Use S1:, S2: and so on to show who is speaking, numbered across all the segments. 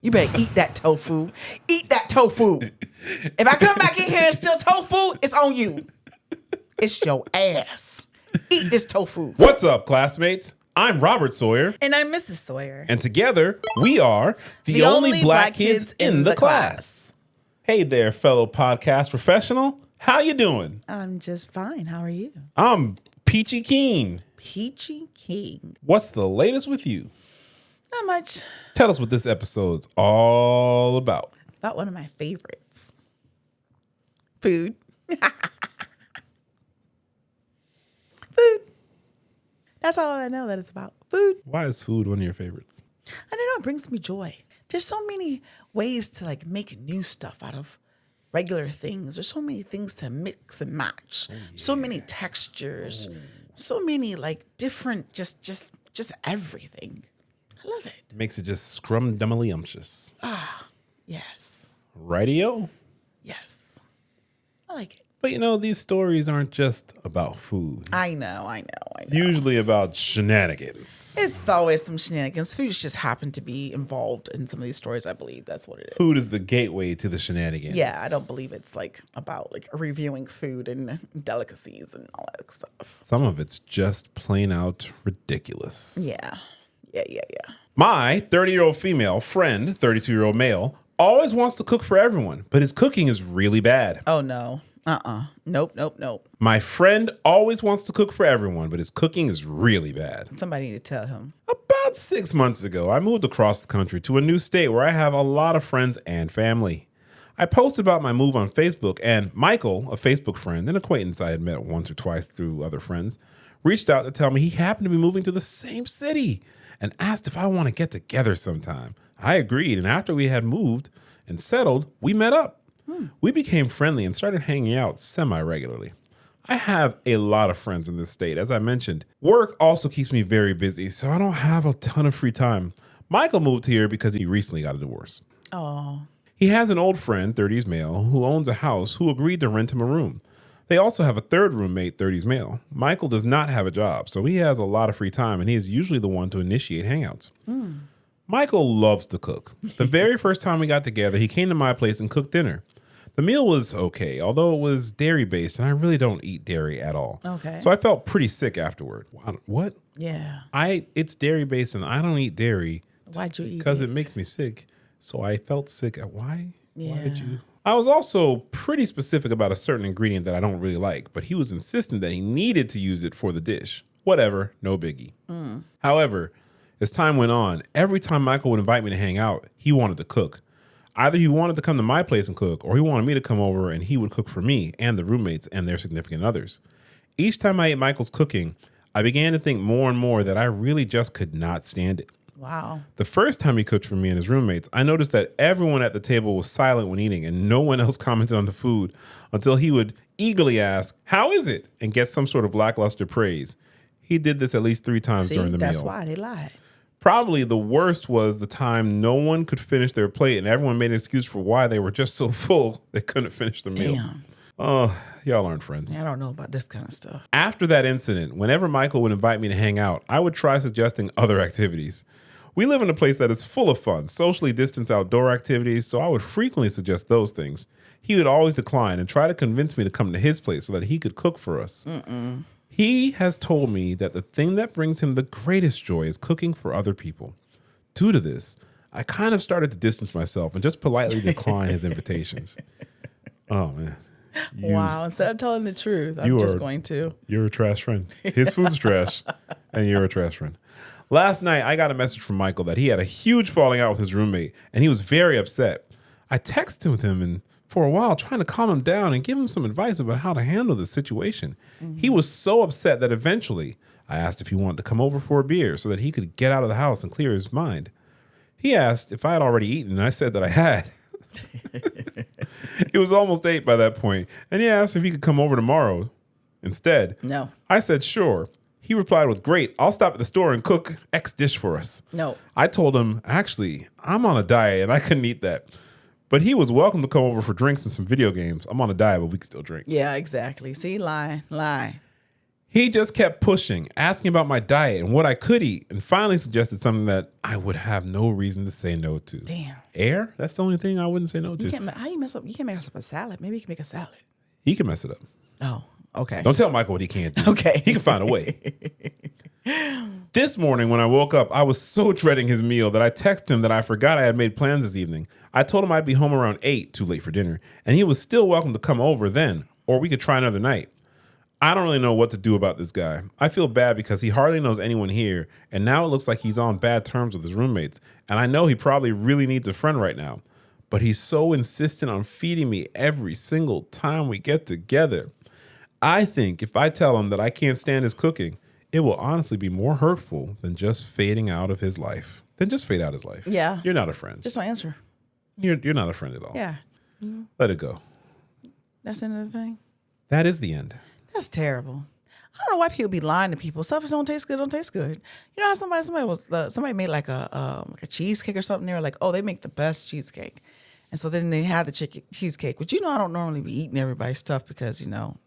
S1: You better eat that tofu. Eat that tofu. If I come back in here and still tofu, it's on you. It's your ass. Eat this tofu.
S2: What's up, classmates? I'm Robert Sawyer.
S1: And I'm Mrs. Sawyer.
S2: And together, we are the only black kids in the class. Hey there, fellow podcast professional. How you doing?
S1: I'm just fine. How are you?
S2: I'm Peachy Keen.
S1: Peachy King.
S2: What's the latest with you?
S1: Not much.
S2: Tell us what this episode's all about.
S1: It's about one of my favorites. Food. Food. That's all I know that it's about. Food.
S2: Why is food one of your favorites?
S1: I don't know. It brings me joy. There's so many ways to make new stuff out of regular things. There's so many things to mix and match. Oh, yeah. So many textures. Oh. So many different, just everything. I love it.
S2: Makes it just scrumdiddlyumptious.
S1: Ah, yes.
S2: Radio?
S1: Yes. I like it.
S2: But these stories aren't just about food.
S1: I know.
S2: It's usually about shenanigans.
S1: It's always some shenanigans. Food just happen to be involved in some of these stories, I believe. That's what it is.
S2: Food is the gateway to the shenanigans.
S1: Yeah, I don't believe it's about reviewing food and delicacies and all that stuff.
S2: Some of it's just plain out ridiculous.
S1: Yeah.
S2: My 30-year-old female friend, 32-year-old male, always wants to cook for everyone, but his cooking is really bad.
S1: Oh, no. Nope.
S2: My friend always wants to cook for everyone, but his cooking is really bad.
S1: Somebody need to tell him.
S2: About 6 months ago, I moved across the country to a new state where I have a lot of friends and family. I posted about my move on Facebook, and Michael, a Facebook friend, an acquaintance I had met once or twice through other friends, reached out to tell me he happened to be moving to the same city and asked if I want to get together sometime. I agreed, and after we had moved and settled, we met up. We became friendly and started hanging out semi-regularly. I have a lot of friends in this state. As I mentioned, work also keeps me very busy, so I don't have a ton of free time. Michael moved here because he recently got a divorce.
S1: Oh.
S2: He has an old friend, 30s male, who owns a house who agreed to rent him a room. They also have a third roommate, 30s male. Michael does not have a job, so he has a lot of free time, and he is usually the one to initiate hangouts. Michael loves to cook. The very first time we got together, he came to my place and cooked dinner. The meal was okay, although it was dairy-based, and I really don't eat dairy at all.
S1: Okay.
S2: So I felt pretty sick afterward. What?
S1: Yeah.
S2: It's dairy-based, and I don't eat dairy.
S1: Why'd you eat it?
S2: Because it makes me sick. So I felt sick. Why?
S1: Yeah.
S2: Why did you? I was also pretty specific about a certain ingredient that I don't really like, but he was insistent that he needed to use it for the dish. Whatever, no biggie. However, as time went on, every time Michael would invite me to hang out, he wanted to cook. Either he wanted to come to my place and cook, or he wanted me to come over and he would cook for me and the roommates and their significant others. Each time I ate Michael's cooking, I began to think more and more that I really just could not stand it.
S1: Wow.
S2: The first time he cooked for me and his roommates, I noticed that everyone at the table was silent when eating and no one else commented on the food until he would eagerly ask, "How is it?" and get some sort of lackluster praise. He did this at least 3 times during the meal.
S1: That's why they lied.
S2: Probably the worst was the time no one could finish their plate and everyone made an excuse for why they were just so full they couldn't finish the meal.
S1: Damn.
S2: Oh, y'all aren't friends.
S1: I don't know about this kind of stuff.
S2: After that incident, whenever Michael would invite me to hang out, I would try suggesting other activities. We live in a place that is full of fun, socially distanced outdoor activities, so I would frequently suggest those things. He would always decline and try to convince me to come to his place so that he could cook for us. He has told me that the thing that brings him the greatest joy is cooking for other people. Due to this, I kind of started to distance myself and just politely decline his invitations. Oh, man.
S1: Wow. Instead of telling the truth, I'm just going to.
S2: You're a trash friend. His food's trash, and you're a trash friend. Last night, I got a message from Michael that he had a huge falling out with his roommate, and he was very upset. I texted with him and for a while trying to calm him down and give him some advice about how to handle the situation. He was so upset that eventually I asked if he wanted to come over for a beer so that he could get out of the house and clear his mind. He asked if I had already eaten, and I said that I had. It was almost 8 by that point, and he asked if he could come over tomorrow instead.
S1: No.
S2: I said, sure. He replied with, great, I'll stop at the store and cook X dish for us.
S1: No.
S2: I told him, actually, I'm on a diet and I couldn't eat that. But he was welcome to come over for drinks and some video games. I'm on a diet, but we can still drink.
S1: Yeah, exactly. See, lie.
S2: He just kept pushing, asking about my diet and what I could eat, and finally suggested something that I would have no reason to say no to.
S1: Damn.
S2: Air? That's the only thing I wouldn't say no to.
S1: How you mess up? You can't mess up a salad. Maybe you can make a salad.
S2: He can mess it up.
S1: Oh, okay.
S2: Don't tell Michael what he can't do.
S1: Okay.
S2: He can find a way. This morning when I woke up, I was so dreading his meal that I texted him that I forgot I had made plans this evening. I told him I'd be home around 8, too late for dinner, and he was still welcome to come over then, or we could try another night. I don't really know what to do about this guy. I feel bad because he hardly knows anyone here, and now it looks like he's on bad terms with his roommates, and I know he probably really needs a friend right now, but he's so insistent on feeding me every single time we get together. I think if I tell him that I can't stand his cooking, it will honestly be more hurtful than just fading out of his life. Then just fade out his life.
S1: Yeah.
S2: You're not a friend.
S1: Just don't answer.
S2: You're not a friend at all.
S1: Yeah.
S2: Let it go.
S1: That's the end of the thing.
S2: That is the end.
S1: That's terrible. I don't know why people be lying to people. Stuff that don't taste good, don't taste good. You know how somebody made like a cheesecake or something. They were like, oh, they make the best cheesecake, and so then they had the cheesecake. But I don't normally be eating everybody's stuff because you know,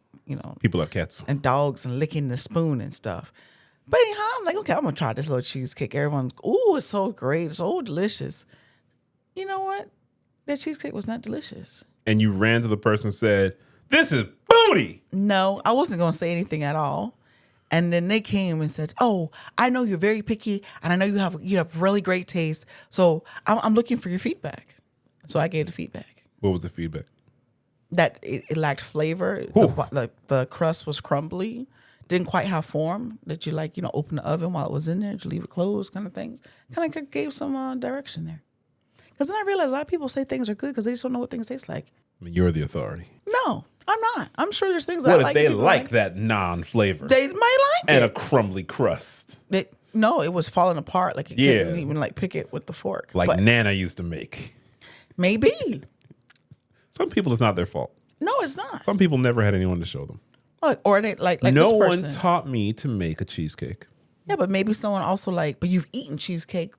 S2: People have cats.
S1: and dogs and licking the spoon and stuff. But anyhow, I'm like, okay, I'm gonna try this little cheesecake. Everyone's, ooh, it's so great, it's so delicious. You know what? That cheesecake was not delicious.
S2: And you ran to the person and said, "This is booty."
S1: No, I wasn't going to say anything at all. And then they came and said, "Oh, I know you're very picky, and I know you have really great taste. So I'm looking for your feedback." So I gave the feedback.
S2: What was the feedback?
S1: That it lacked flavor. The crust was crumbly, didn't quite have form. That you open the oven while it was in there, did you leave it closed, kind of things. Kind of gave some direction there. Because then I realized a lot of people say things are good because they just don't know what things taste like.
S2: I mean, you're the authority.
S1: No, I'm not. I'm sure there's things that I
S2: What if
S1: like.
S2: they like that non-flavor?
S1: They might like
S2: and
S1: it.
S2: a crumbly crust.
S1: No, it was falling apart. Like you couldn't even pick it with the fork.
S2: Like
S1: But
S2: Nana used to make.
S1: maybe.
S2: Some people, it's not their fault.
S1: No, it's not.
S2: Some people never had anyone to show them.
S1: Or they like
S2: No
S1: this
S2: one
S1: person.
S2: taught me to make a cheesecake.
S1: Yeah, but maybe someone also but you've eaten cheesecake,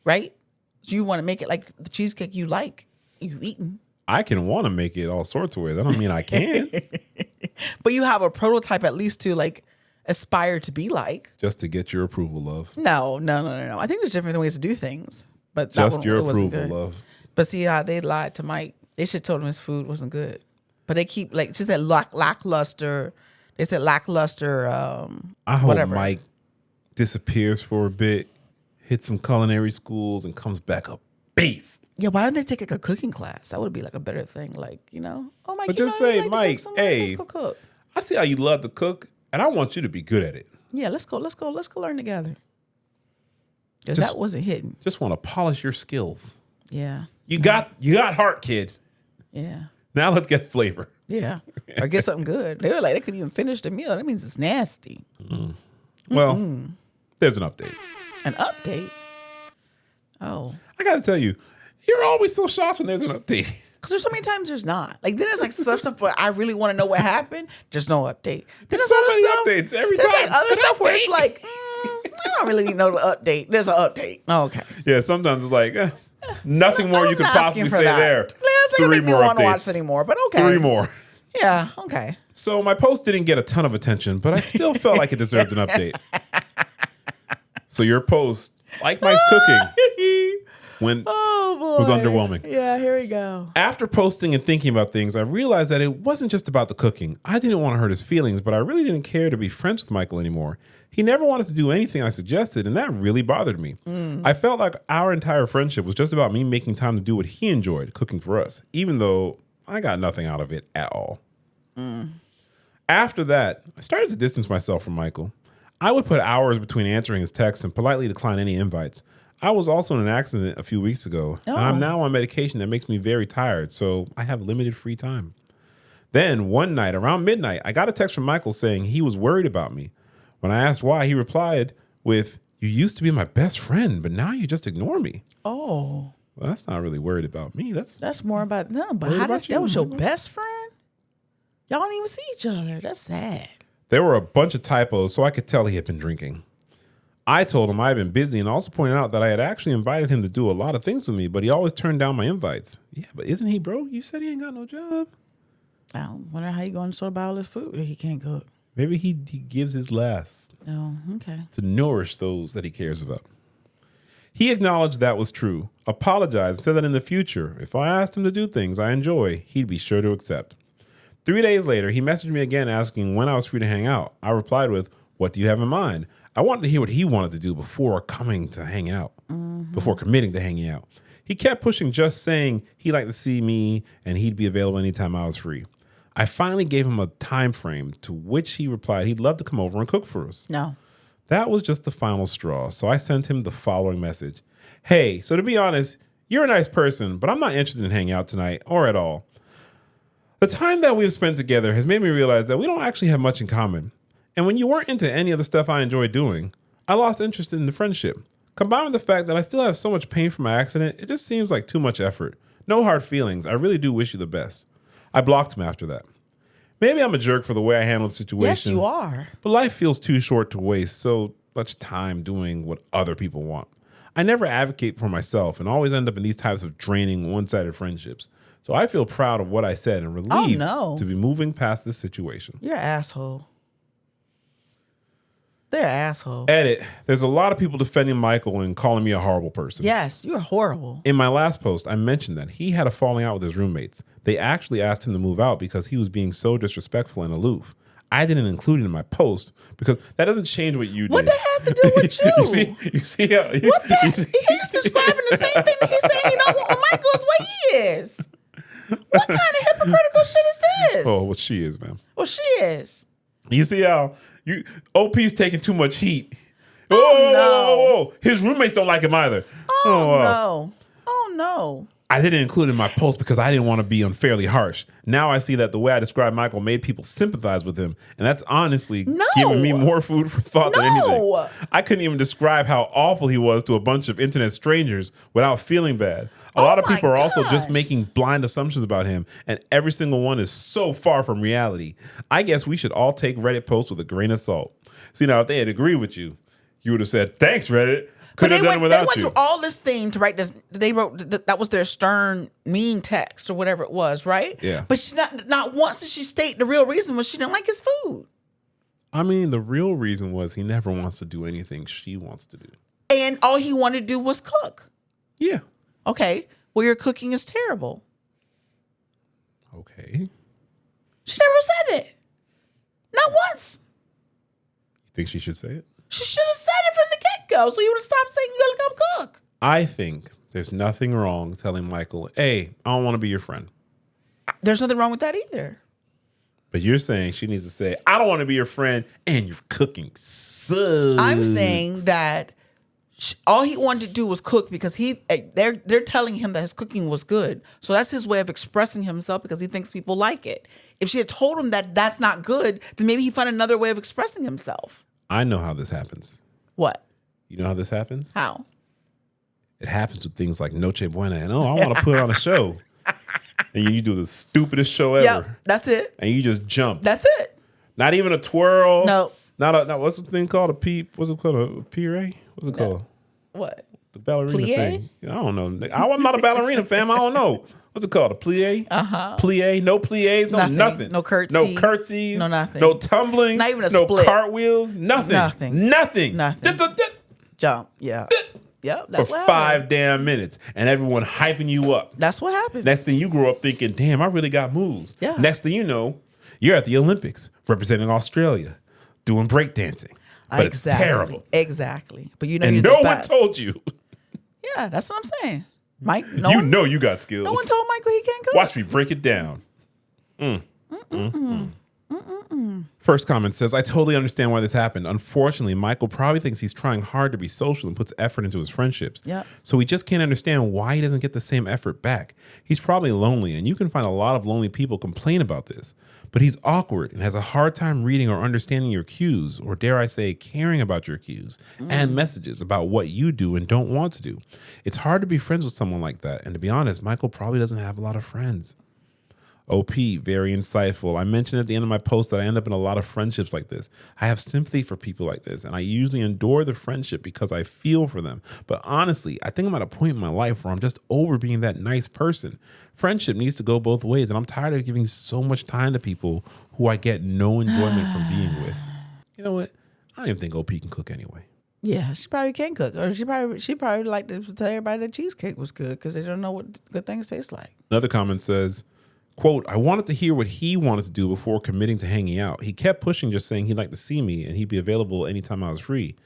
S1: right? So you want to make it like the cheesecake you like. You've eaten.
S2: I can want to make it all sorts of ways. I don't mean I can.
S1: But you have a prototype at least to aspire to be like.
S2: Just to get your approval, love.
S1: No. I think there's different ways to do things. But
S2: Just your
S1: it wasn't
S2: approval,
S1: good.
S2: love.
S1: But see how they lied to Mike. They should have told him his food wasn't good. But they keep she said lackluster. They said lackluster.
S2: I hope
S1: whatever.
S2: Mike disappears for a bit, hits some culinary schools, and comes back a beast.
S1: Yeah, why don't they take a cooking class? That would be a better thing. Oh Mike,
S2: But
S1: you
S2: just
S1: know, you
S2: say,
S1: like to
S2: Mike,
S1: cook so much, let's
S2: hey,
S1: go cook.
S2: I see how you love to cook, and I want you to be good at it.
S1: Yeah, let's go learn together. Because that wasn't hidden.
S2: Just want to polish your skills.
S1: Yeah.
S2: You got heart, kid.
S1: Yeah.
S2: Now let's get flavor.
S1: Yeah. Or get something good. They were they couldn't even finish the meal. That means it's nasty.
S2: Well, there's an update.
S1: An update? Oh.
S2: I got to tell you, you're always so shocked when there's an update.
S1: Because there's so many times there's not. Then there's stuff where I really want to know what happened. There's no update. Then
S2: There's so many updates every
S1: there's
S2: time.
S1: other
S2: An
S1: stuff where it's
S2: update.
S1: I don't really need to know the update. There's an update. Oh, okay.
S2: Yeah, sometimes it's nothing more you could possibly say there.
S1: It's not make me want to watch anymore, but okay.
S2: 3 more.
S1: Yeah, okay.
S2: So my post didn't get a ton of attention, but I still felt like it deserved an update. So your post, like Mike's cooking, was underwhelming.
S1: Yeah, here we go.
S2: After posting and thinking about things, I realized that it wasn't just about the cooking. I didn't want to hurt his feelings, but I really didn't care to be friends with Michael anymore. He never wanted to do anything I suggested, and that really bothered me. I felt like our entire friendship was just about me making time to do what he enjoyed, cooking for us, even though I got nothing out of it at all. After that, I started to distance myself from Michael. I would put hours between answering his texts and politely decline any invites. I was also in an accident a few weeks ago, and I'm now on medication that makes me very tired, so I have limited free time. Then one night, around midnight, I got a text from Michael saying he was worried about me. When I asked why, he replied with, "You used to be my best friend, but now you just ignore me."
S1: Oh.
S2: Well, that's not really worried about me. That's
S1: more about them. But that was your best friend? Y'all don't even see each other. That's sad.
S2: There were a bunch of typos, so I could tell he had been drinking. I told him I had been busy and also pointed out that I had actually invited him to do a lot of things with me, but he always turned down my invites. Yeah, but isn't he broke? You said he ain't got no job.
S1: I wonder how you going to sort of buy all this food if he can't cook.
S2: Maybe he gives his last
S1: Oh, okay.
S2: to nourish those that he cares about. He acknowledged that was true, apologized, and said that in the future, if I asked him to do things I enjoy, he'd be sure to accept. 3 days later, he messaged me again asking when I was free to hang out. I replied with, what do you have in mind? I wanted to hear what he wanted to do before coming to hanging out, before committing to hanging out. He kept pushing, just saying he'd like to see me and he'd be available anytime I was free. I finally gave him a time frame, to which he replied he'd love to come over and cook for us.
S1: No.
S2: That was just the final straw, so I sent him the following message. Hey, so to be honest, you're a nice person, but I'm not interested in hanging out tonight or at all. The time that we've spent together has made me realize that we don't actually have much in common. And when you weren't into any of the stuff I enjoy doing, I lost interest in the friendship. Combined with the fact that I still have so much pain from my accident, it just seems like too much effort. No hard feelings. I really do wish you the best. I blocked him after that. Maybe I'm a jerk for the way I handled the situation.
S1: Yes, you are.
S2: But life feels too short to waste so much time doing what other people want. I never advocate for myself and always end up in these types of draining, one-sided friendships. So I feel proud of what I said and relieved to be moving past this situation.
S1: You're an asshole. They're an asshole.
S2: Edit. There's a lot of people defending Michael and calling me a horrible person.
S1: Yes, you're horrible.
S2: In my last post, I mentioned that he had a falling out with his roommates. They actually asked him to move out because he was being so disrespectful and aloof. I didn't include it in my post because that doesn't change what you did.
S1: What does that have to do with you?
S2: you see how...
S1: What that? He's describing the same thing that he's saying he don't want Michael is what he is. What kind of hypocritical shit is this?
S2: Oh, what she is, man.
S1: Well, she is.
S2: You see how OP's taking too much heat.
S1: Oh, no.
S2: Whoa. His roommates don't like him either.
S1: No. Oh, no.
S2: I didn't include it in my post because I didn't want to be unfairly harsh. Now I see that the way I described Michael made people sympathize with him. And that's honestly giving me more food for thought than anything. I couldn't even describe how awful he was to a bunch of internet strangers without feeling bad. A lot of people are also just making blind assumptions about him. And every single one is so far from reality. I guess we should all take Reddit posts with a grain of salt. See, now if they had agreed with you, you would have said, thanks, Reddit. Could have done it without you.
S1: They went through all this thing to write this. They wrote that was their stern, mean text or whatever it was, right?
S2: Yeah.
S1: But she not once did she state the real reason was she didn't like his food.
S2: I mean, the real reason was he never wants to do anything she wants to do.
S1: And all he wanted to do was cook.
S2: Yeah.
S1: Okay. Well, your cooking is terrible.
S2: Okay.
S1: She never said it. Not once.
S2: You think she should say it?
S1: She should have said it from the get-go, so you would have stopped saying you gotta come cook.
S2: I think there's nothing wrong telling Michael, hey, I don't want to be your friend.
S1: There's nothing wrong with that either.
S2: But you're saying she needs to say, I don't want to be your friend, and your cooking sucks.
S1: I'm saying that all he wanted to do was cook because they're telling him that his cooking was good. So that's his way of expressing himself because he thinks people like it. If she had told him that that's not good, then maybe he'd find another way of expressing himself.
S2: I know how this happens.
S1: What?
S2: You know how this happens?
S1: How?
S2: It happens with things like Noche Buena and, I want to put on a show. And you do the stupidest show ever.
S1: Yep, that's it.
S2: And you just jump.
S1: That's it.
S2: Not even a twirl.
S1: No.
S2: Not what's the thing called? What's it called? A pire? What's it called?
S1: What?
S2: The ballerina
S1: Plie?
S2: thing. I don't know. I'm not a ballerina, fam. I don't know. What's it called? A plie?
S1: Uh-huh.
S2: Plie? No plies? No nothing.
S1: No curtsy.
S2: No curtsies.
S1: No nothing.
S2: No tumbling.
S1: Not even a
S2: no
S1: split.
S2: cartwheels. Nothing.
S1: Nothing.
S2: Just
S1: jump. Yeah. Yep. That's
S2: for
S1: what
S2: 5
S1: happened.
S2: damn minutes. And everyone hyping you up.
S1: That's what happens.
S2: Next thing you grow up thinking, damn, I really got moves.
S1: Yeah.
S2: Next thing you know, you're at the Olympics representing Australia doing breakdancing. But it's terrible.
S1: Exactly. But you know,
S2: and
S1: you're
S2: no
S1: the
S2: one
S1: best.
S2: told you.
S1: Yeah, that's what I'm saying. Mike,
S2: You know you got skills.
S1: No one told Michael he can't cook.
S2: Watch me break it down. First comment says, I totally understand why this happened. Unfortunately, Michael probably thinks he's trying hard to be social and puts effort into his friendships.
S1: Yep.
S2: So he just can't understand why he doesn't get the same effort back. He's probably lonely, and you can find a lot of lonely people complain about this. But he's awkward and has a hard time reading or understanding your cues, or dare I say, caring about your cues and messages about what you do and don't want to do. It's hard to be friends with someone like that. And to be honest, Michael probably doesn't have a lot of friends. OP, very insightful. I mentioned at the end of my post that I end up in a lot of friendships like this. I have sympathy for people like this, and I usually endure the friendship because I feel for them. But honestly, I think I'm at a point in my life where I'm just over being that nice person. Friendship needs to go both ways, and I'm tired of giving so much time to people who I get no enjoyment from being with. You know what? I don't even think OP can cook anyway.
S1: Yeah, she probably can cook, or she probably like to tell everybody that cheesecake was good because they don't know what good things taste like.
S2: Another comment says, quote, I wanted to hear what he wanted to do before committing to hanging out. He kept pushing, just saying he'd like to see me and he'd be available anytime I was free.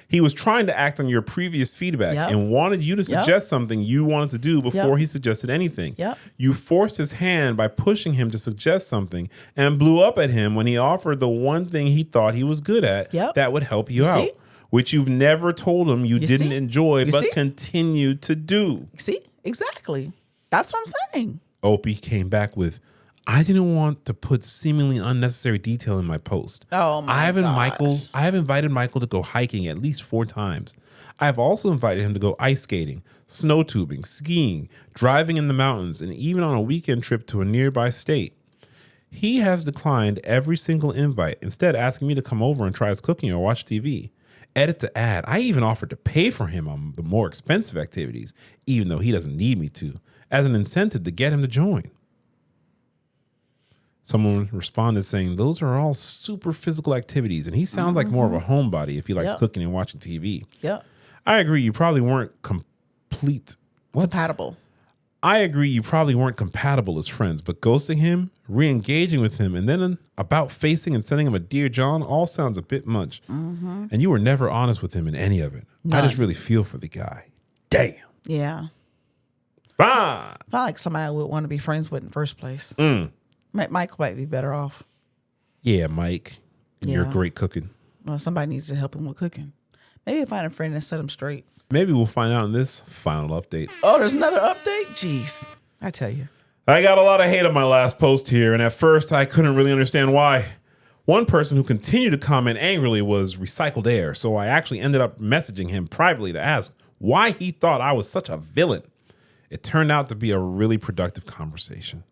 S2: He was trying to act on your previous feedback and wanted you to suggest something you wanted to do before he suggested anything. You forced his hand by pushing him to suggest something and blew up at him when he offered the one thing he thought he was good at that would help you out. Which you've never told him you didn't enjoy, but continued to do.
S1: See? Exactly. That's what I'm saying.
S2: Opie came back with, I didn't want to put seemingly unnecessary detail in my post.
S1: Oh my gosh.
S2: I have invited Michael to go hiking at least 4 times. I have also invited him to go ice skating, snow tubing, skiing, driving in the mountains, and even on a weekend trip to a nearby state. He has declined every single invite, instead asking me to come over and try his cooking or watch TV. Edit to add, I even offered to pay for him on the more expensive activities, even though he doesn't need me to, as an incentive to get him to join. Someone responded saying, those are all super physical activities, and he sounds like more of a homebody if he likes cooking and watching TV. I agree, you probably weren't
S1: compatible.
S2: I agree you probably weren't compatible as friends, but ghosting him, re-engaging with him, and then about facing and sending him a Dear John all sounds a bit much. And you were never honest with him in any of it. None. I just really feel for the guy. Damn.
S1: Yeah.
S2: Fine.
S1: I feel like somebody I would want to be friends with in the first place. Mike might be better off.
S2: Yeah, Mike. You're great cooking.
S1: Well, somebody needs to help him with cooking. Maybe find a friend and set him straight.
S2: Maybe we'll find out in this final update.
S1: Oh, there's another update? Jeez. I tell you.
S2: I got a lot of hate on my last post here, and at first I couldn't really understand why. One person who continued to comment angrily was Recycled Air, so I actually ended up messaging him privately to ask why he thought I was such a villain. It turned out to be a really productive conversation.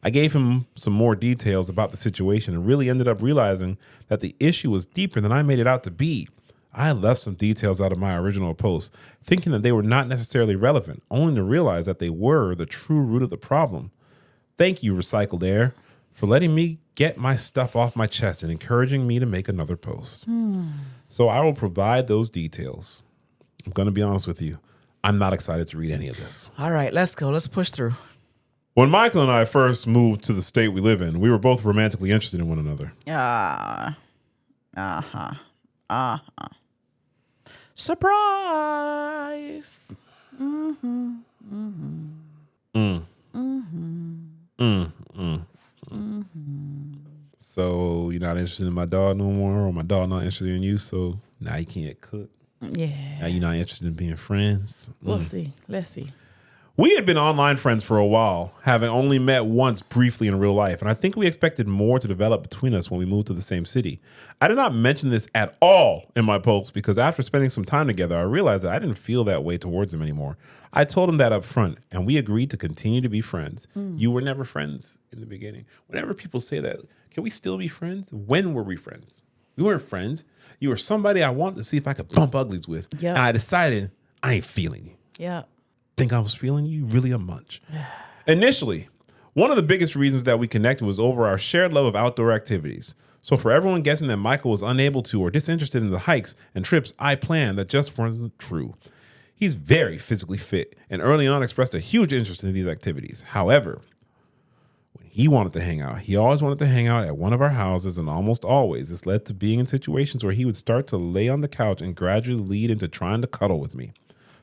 S2: I gave him some more details about the situation and really ended up realizing that the issue was deeper than I made it out to be. I left some details out of my original post, thinking that they were not necessarily relevant, only to realize that they were the true root of the problem. Thank you, Recycled Air, for letting me get my stuff off my chest and encouraging me to make another post. So I will provide those details. I'm going to be honest with you. I'm not excited to read any of this.
S1: All right, let's go. Let's push through.
S2: When Michael and I first moved to the state we live in, we were both romantically interested in one another.
S1: Surprise.
S2: So you're not interested in my dog no more, or my dog not interested in you, so now you can't cook.
S1: Yeah.
S2: Now you're not interested in being friends.
S1: We'll see. Let's see.
S2: We had been online friends for a while, having only met once briefly in real life, and I think we expected more to develop between us when we moved to the same city. I did not mention this at all in my post because after spending some time together, I realized that I didn't feel that way towards him anymore. I told him that up front, and we agreed to continue to be friends. You were never friends in the beginning. Whenever people say that, can we still be friends? When were we friends? We weren't friends. You were somebody I wanted to see if I could bump uglies with, and I decided I ain't feeling you. Think I was feeling you? Really a munch. Initially, one of the biggest reasons that we connected was over our shared love of outdoor activities. So for everyone guessing that Michael was unable to or disinterested in the hikes and trips I planned, that just wasn't true. He's very physically fit and early on expressed a huge interest in these activities. However, when he wanted to hang out, he always wanted to hang out at one of our houses, and almost always this led to being in situations where he would start to lay on the couch and gradually lead into trying to cuddle with me.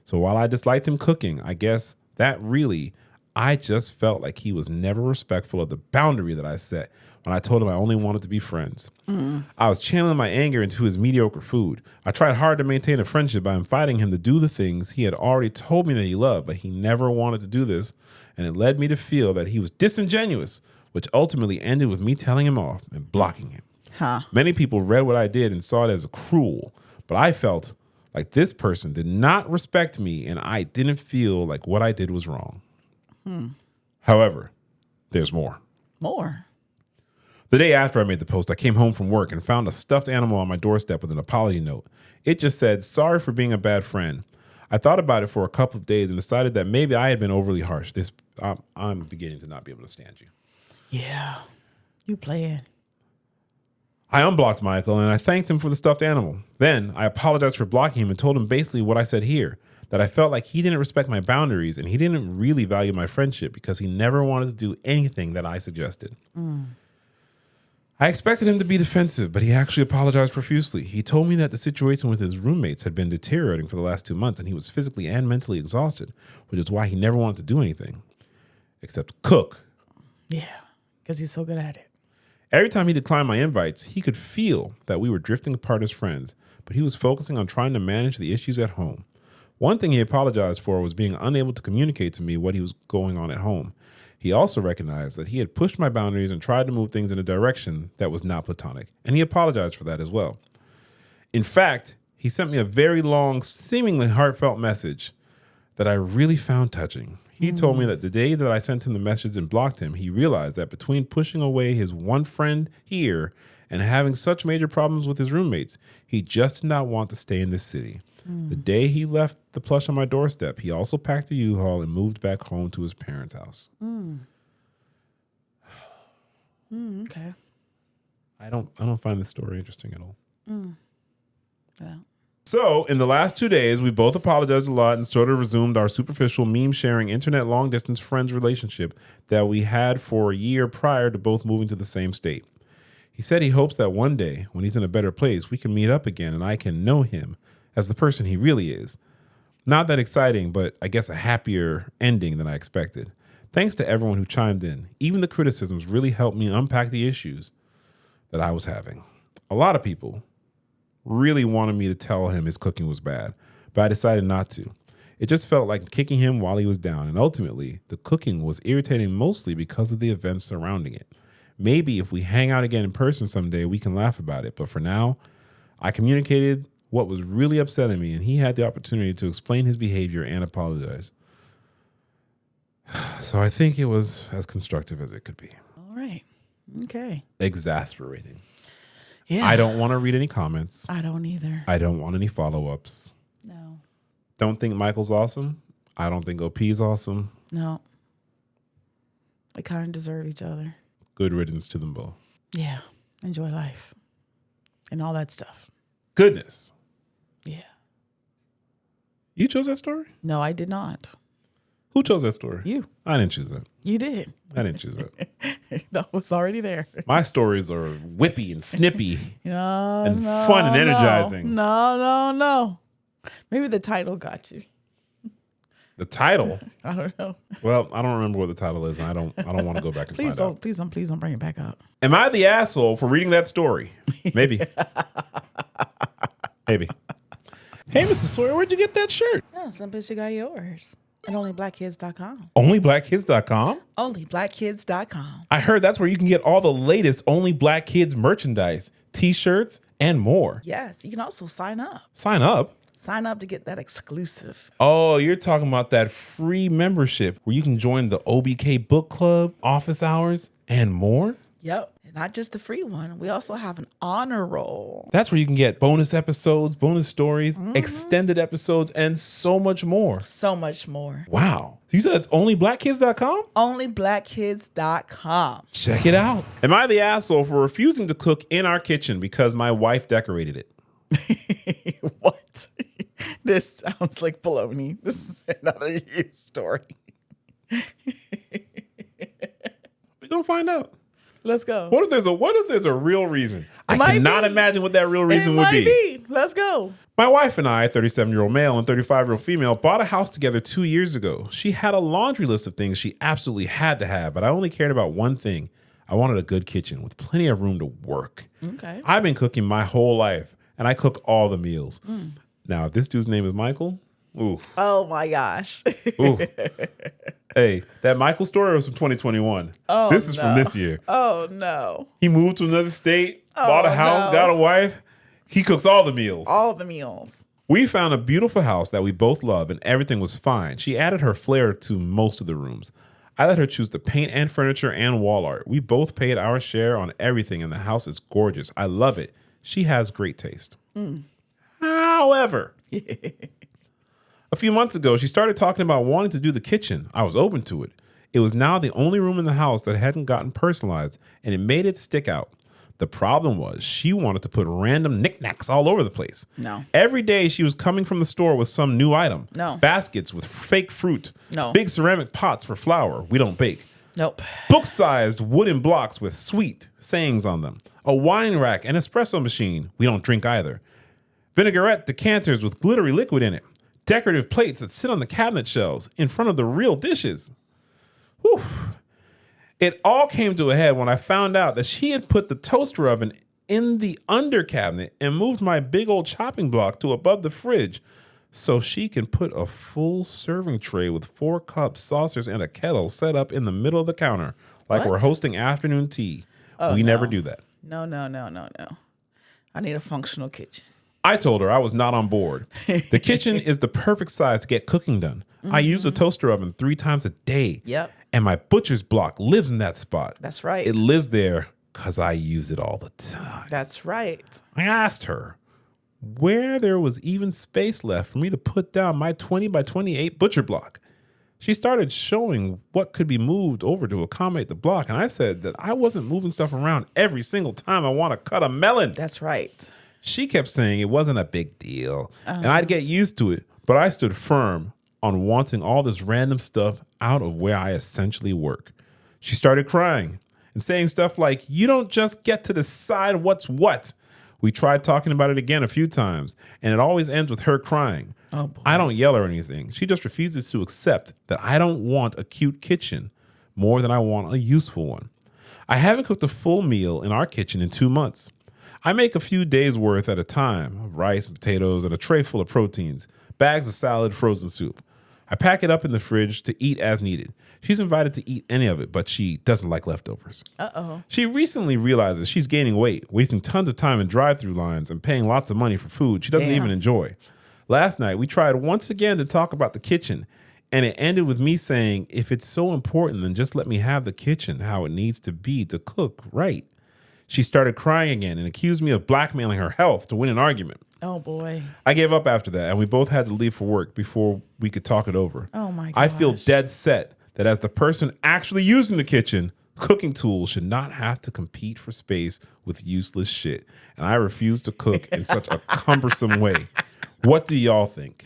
S2: So while I disliked him cooking, I guess I just felt like he was never respectful of the boundary that I set when I told him I only wanted to be friends. I was channeling my anger into his mediocre food. I tried hard to maintain a friendship by inviting him to do the things he had already told me that he loved, but he never wanted to do this, and it led me to feel that he was disingenuous, which ultimately ended with me telling him off and blocking him. Many people read what I did and saw it as cruel, but I felt like this person did not respect me, and I didn't feel like what I did was wrong. However, there's more.
S1: More.
S2: The day after I made the post, I came home from work and found a stuffed animal on my doorstep with an apology note. It just said, "Sorry for being a bad friend." I thought about it for a couple of days and decided that maybe I had been overly harsh. I'm beginning to not be able to stand you.
S1: Yeah. You playing.
S2: I unblocked Michael and I thanked him for the stuffed animal. Then I apologized for blocking him and told him basically what I said here, that I felt like he didn't respect my boundaries and he didn't really value my friendship because he never wanted to do anything that I suggested. I expected him to be defensive, but he actually apologized profusely. He told me that the situation with his roommates had been deteriorating for the last 2 months and he was physically and mentally exhausted, which is why he never wanted to do anything except cook.
S1: Yeah, because he's so good at it.
S2: Every time he declined my invites, he could feel that we were drifting apart as friends, but he was focusing on trying to manage the issues at home. One thing he apologized for was being unable to communicate to me what he was going on at home. He also recognized that he had pushed my boundaries and tried to move things in a direction that was not platonic, and he apologized for that as well. In fact, he sent me a very long, seemingly heartfelt message that I really found touching. He told me that the day that I sent him the message and blocked him, he realized that between pushing away his one friend here and having such major problems with his roommates, he just did not want to stay in this city. The day he left the plush on my doorstep, he also packed a U-Haul and moved back home to his parents' house.
S1: Okay.
S2: I don't find this story interesting at all.
S1: Yeah.
S2: So, in the last 2 days, we both apologized a lot and sort of resumed our superficial meme-sharing internet long-distance friends relationship that we had for a year prior to both moving to the same state. He said he hopes that one day, when he's in a better place, we can meet up again and I can know him as the person he really is. Not that exciting, but I guess a happier ending than I expected. Thanks to everyone who chimed in. Even the criticisms really helped me unpack the issues that I was having. A lot of people really wanted me to tell him his cooking was bad, but I decided not to. It just felt like kicking him while he was down, and ultimately, the cooking was irritating mostly because of the events surrounding it. Maybe if we hang out again in person someday, we can laugh about it, but for now, I communicated what was really upsetting me, and he had the opportunity to explain his behavior and apologize. So I think it was as constructive as it could be.
S1: All right. Okay.
S2: Exasperating.
S1: Yeah.
S2: I don't want to read any comments.
S1: I don't either.
S2: I don't want any follow-ups.
S1: No.
S2: Don't think Michael's awesome. I don't think OP's awesome.
S1: No. They kind of deserve each other.
S2: Good riddance to them both.
S1: Yeah. Enjoy life. And all that stuff.
S2: Goodness.
S1: Yeah.
S2: You chose that story?
S1: No, I did not.
S2: Who chose that story?
S1: You.
S2: I didn't choose that.
S1: You did.
S2: I didn't choose that.
S1: That was already there.
S2: My stories are whippy and snippy
S1: No,
S2: and
S1: no,
S2: fun and energizing.
S1: No. Maybe the title got you.
S2: The title?
S1: I don't know.
S2: Well, I don't remember what the title is, and I don't want to go back and
S1: Please
S2: find out.
S1: please don't bring it back up.
S2: Am I the asshole for reading that story? Maybe. Maybe. Hey, Mrs. Sawyer, where'd you get that shirt?
S1: Oh, some bitch, you got yours. At onlyblackkids.com.
S2: OnlyBlackKids.com?
S1: Onlyblackkids.com.
S2: I heard that's where you can get all the latest Only Black Kids merchandise, t-shirts, and more.
S1: Yes, you can also sign up.
S2: Sign up?
S1: Sign up to get that exclusive.
S2: Oh, you're talking about that free membership where you can join the OBK book club, office hours, and more?
S1: Yep. Not just the free one. We also have an honor roll.
S2: That's where you can get bonus episodes, bonus stories, extended episodes, and so much more.
S1: So much more.
S2: Wow. So you said it's onlyblackkids.com?
S1: Onlyblackkids.com.
S2: Check it out. Am I the asshole for refusing to cook in our kitchen because my wife decorated it?
S1: What? This sounds like baloney. This is another you story.
S2: We're going to find out.
S1: Let's go.
S2: What if there's a real reason? I
S1: might
S2: cannot
S1: be.
S2: imagine what that real reason would be.
S1: Be. Let's go.
S2: My wife and I, 37-year-old male and 35-year-old female, bought a house together 2 years ago. She had a laundry list of things she absolutely had to have, but I only cared about one thing. I wanted a good kitchen with plenty of room to work.
S1: Okay.
S2: I've been cooking my whole life, and I cook all the meals. Now, if this dude's name is Michael, ooh.
S1: Oh my gosh.
S2: Ooh. Hey, that Michael story was from 2021.
S1: Oh,
S2: this is
S1: no.
S2: from this year.
S1: Oh no.
S2: He moved to another state, bought a house,
S1: no.
S2: got a wife. He cooks all the meals.
S1: All the meals.
S2: We found a beautiful house that we both love and everything was fine. She added her flair to most of the rooms. I let her choose the paint and furniture and wall art. We both paid our share on everything, and the house is gorgeous. I love it. She has great taste. However, a few months ago, she started talking about wanting to do the kitchen. I was open to it. It was now the only room in the house that hadn't gotten personalized, and it made it stick out. The problem was she wanted to put random knickknacks all over the place.
S1: No.
S2: Every day she was coming from the store with some new item.
S1: No.
S2: Baskets with fake fruit.
S1: No.
S2: Big ceramic pots for flour. We don't bake.
S1: Nope.
S2: Book-sized wooden blocks with sweet sayings on them. A wine rack and espresso machine. We don't drink either. Vinaigrette decanters with glittery liquid in it. Decorative plates that sit on the cabinet shelves in front of the real dishes. Whew. It all came to a head when I found out that she had put the toaster oven in the under cabinet and moved my big old chopping block to above the fridge so she can put a full serving tray with 4 cups, saucers, and a kettle set up in the middle of the counter like
S1: What?
S2: we're hosting afternoon tea.
S1: Oh,
S2: we
S1: no.
S2: never do that.
S1: No. I need a functional kitchen.
S2: I told her I was not on board. The kitchen is the perfect size to get cooking done. I use the toaster oven 3 times a day.
S1: Yep.
S2: And my butcher's block lives in that spot.
S1: That's right.
S2: It lives there because I use it all the time.
S1: That's right.
S2: I asked her where there was even space left for me to put down my 20 by 28 butcher block. She started showing what could be moved over to accommodate the block. And I said that I wasn't moving stuff around every single time I want to cut a melon.
S1: That's right.
S2: She kept saying it wasn't a big deal and I'd get used to it. But I stood firm on wanting all this random stuff out of where I essentially work. She started crying and saying stuff like, you don't just get to decide what's what. We tried talking about it again a few times, and it always ends with her crying.
S1: Oh, boy.
S2: I don't yell or anything. She just refuses to accept that I don't want a cute kitchen more than I want a useful one. I haven't cooked a full meal in our kitchen in 2 months. I make a few days worth at a time of rice, potatoes, and a tray full of proteins, bags of salad, frozen soup. I pack it up in the fridge to eat as needed. She's invited to eat any of it, but she doesn't like leftovers.
S1: Uh-oh.
S2: She recently realizes she's gaining weight, wasting tons of time in drive-through lines and paying lots of money for food she doesn't
S1: Damn.
S2: even enjoy. Last night, we tried once again to talk about the kitchen, and it ended with me saying, if it's so important, then just let me have the kitchen how it needs to be to cook right. She started crying again and accused me of blackmailing her health to win an argument.
S1: Oh, boy.
S2: I gave up after that, and we both had to leave for work before we could talk it over.
S1: Oh, my
S2: I feel
S1: gosh.
S2: dead set that as the person actually using the kitchen, cooking tools should not have to compete for space with useless shit. And I refuse to cook in such a cumbersome way. What do y'all think?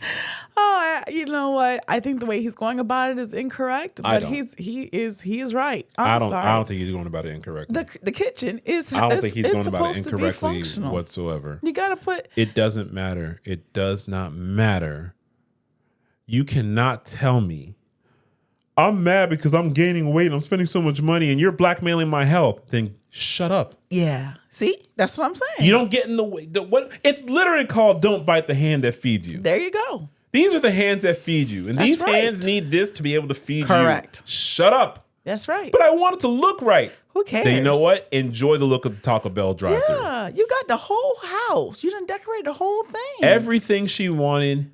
S1: Oh, you know what? I think the way he's going about it is incorrect,
S2: I
S1: but
S2: don't.
S1: he is right.
S2: I
S1: I'm
S2: don't
S1: sorry.
S2: I don't think he's going about it incorrectly.
S1: The kitchen is.
S2: I don't think he's
S1: it's
S2: going about it
S1: supposed to be
S2: incorrectly
S1: functional.
S2: whatsoever.
S1: You gotta put.
S2: It doesn't matter. It does not matter. You cannot tell me I'm mad because I'm gaining weight and I'm spending so much money and you're blackmailing my health. Then shut up.
S1: Yeah. See, that's what I'm saying.
S2: You don't get in the way. What it's literally called "Don't bite the hand that feeds you."
S1: There you go.
S2: These are the hands that feed you, and
S1: That's
S2: these
S1: right.
S2: hands need this to be able to feed
S1: Correct.
S2: you. Shut up.
S1: That's right.
S2: But I want it to look right.
S1: Who cares?
S2: Then you know what? Enjoy the look of the Taco Bell drive-thru.
S1: Yeah, you got the whole house. You done decorate the whole thing.
S2: Everything she wanted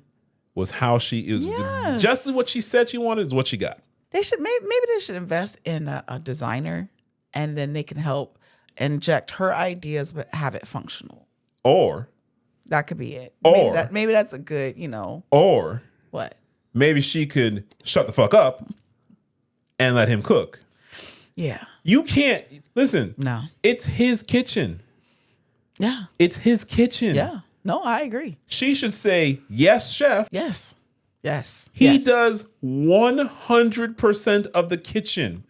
S2: was how she it was
S1: Yes.
S2: just what she said she wanted is what she got.
S1: They should maybe they should invest in a designer, and then they can help inject her ideas, but have it functional.
S2: Or
S1: That could be it.
S2: Or-
S1: maybe that's a good,
S2: or
S1: what?
S2: maybe she could shut the fuck up and let him cook.
S1: Yeah.
S2: You can't listen.
S1: No.
S2: It's his kitchen.
S1: Yeah.
S2: It's his kitchen.
S1: Yeah. No, I agree.
S2: She should say, yes, chef.
S1: Yes. Yes.
S2: He
S1: yes.
S2: does 100% of the kitchen.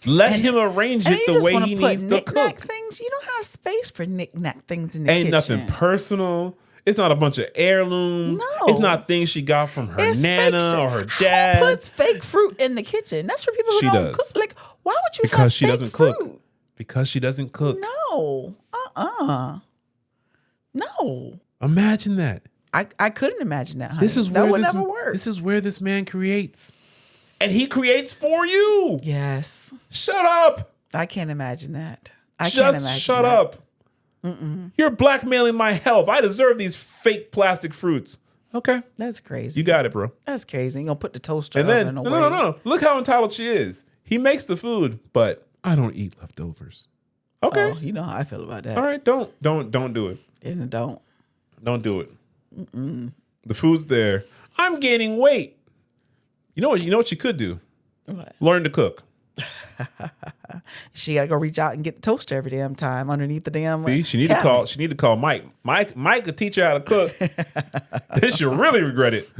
S2: Let him arrange
S1: And
S2: it
S1: you
S2: the
S1: just
S2: way
S1: wanna
S2: he
S1: put
S2: needs to
S1: knick-knack
S2: cook.
S1: things. You don't have space for knick-knack things in the
S2: Ain't
S1: kitchen.
S2: nothing personal. It's not a bunch of heirlooms.
S1: No.
S2: It's not things she got from her
S1: It's fake
S2: nana
S1: shit.
S2: or her dad.
S1: Who puts fake fruit in the kitchen? That's for people who
S2: She
S1: don't
S2: does.
S1: cook. Like, why would you have
S2: Because she
S1: fake
S2: doesn't
S1: fruit?
S2: cook. Because she doesn't cook.
S1: No. No.
S2: Imagine that.
S1: I couldn't imagine that, honey.
S2: This is
S1: that
S2: where
S1: would
S2: this,
S1: never work.
S2: This is where this man creates. And he creates for you.
S1: Yes.
S2: Shut up.
S1: I can't imagine that. I can't
S2: Just
S1: imagine
S2: shut
S1: that.
S2: up. You're blackmailing my health. I deserve these fake plastic fruits. Okay.
S1: That's crazy.
S2: You got it, bro.
S1: That's crazy. You gonna put the toaster
S2: And then,
S1: oven away.
S2: no. Look how entitled she is. He makes the food, but I don't eat leftovers. Okay.
S1: Oh, you know how I feel about that.
S2: All right. Don't do it.
S1: And don't.
S2: Don't do it. The food's there. I'm gaining weight. You know what you could do?
S1: What?
S2: Learn to cook.
S1: She gotta go reach out and get the toaster every damn time underneath the damn.
S2: See, she need to call Mike. Mike could teach her how to cook. Then she'll really regret it.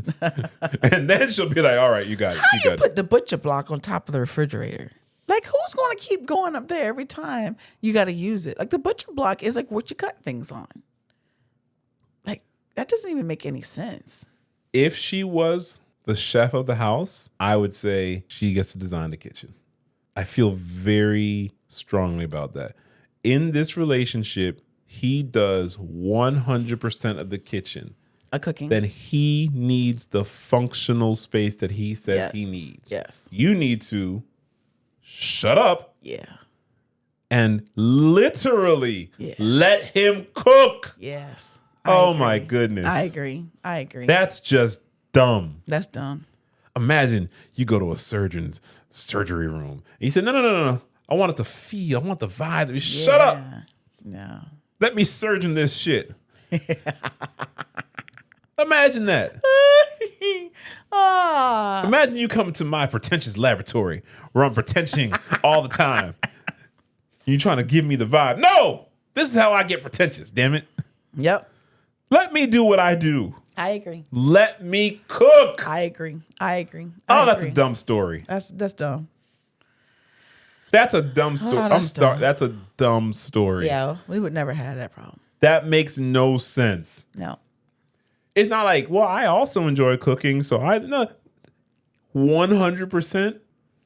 S2: And then she'll be like, all right, you got it.
S1: How you put the butcher block on top of the refrigerator? Like, who's gonna keep going up there every time you gotta use it? Like, the butcher block is like what you cut things on. Like, that doesn't even make any sense.
S2: If she was the chef of the house, I would say she gets to design the kitchen. I feel very strongly about that. In this relationship, he does 100% of the kitchen.
S1: Cooking.
S2: Then he needs the functional space that he says he needs.
S1: Yes.
S2: You need to shut up.
S1: Yeah.
S2: And literally
S1: Yeah.
S2: let him cook.
S1: Yes.
S2: Oh my goodness.
S1: I agree.
S2: That's just dumb.
S1: That's dumb.
S2: Imagine you go to a surgeon's surgery room. And he said, no. I want it to feel. I want the vibe. Shut up.
S1: No.
S2: Let me surgeon this shit. Imagine that. Imagine you come to my pretentious laboratory where I'm pretending all the time. You trying to give me the vibe. No, this is how I get pretentious, damn it.
S1: Yep.
S2: Let me do what I do.
S1: I agree.
S2: Let me cook.
S1: I agree.
S2: That's a dumb story.
S1: That's dumb.
S2: That's a dumb story.
S1: Dumb.
S2: That's a dumb story.
S1: Yeah, we would never have that problem.
S2: That makes no sense.
S1: No.
S2: It's not like, well, I also enjoy cooking, so I no 100%.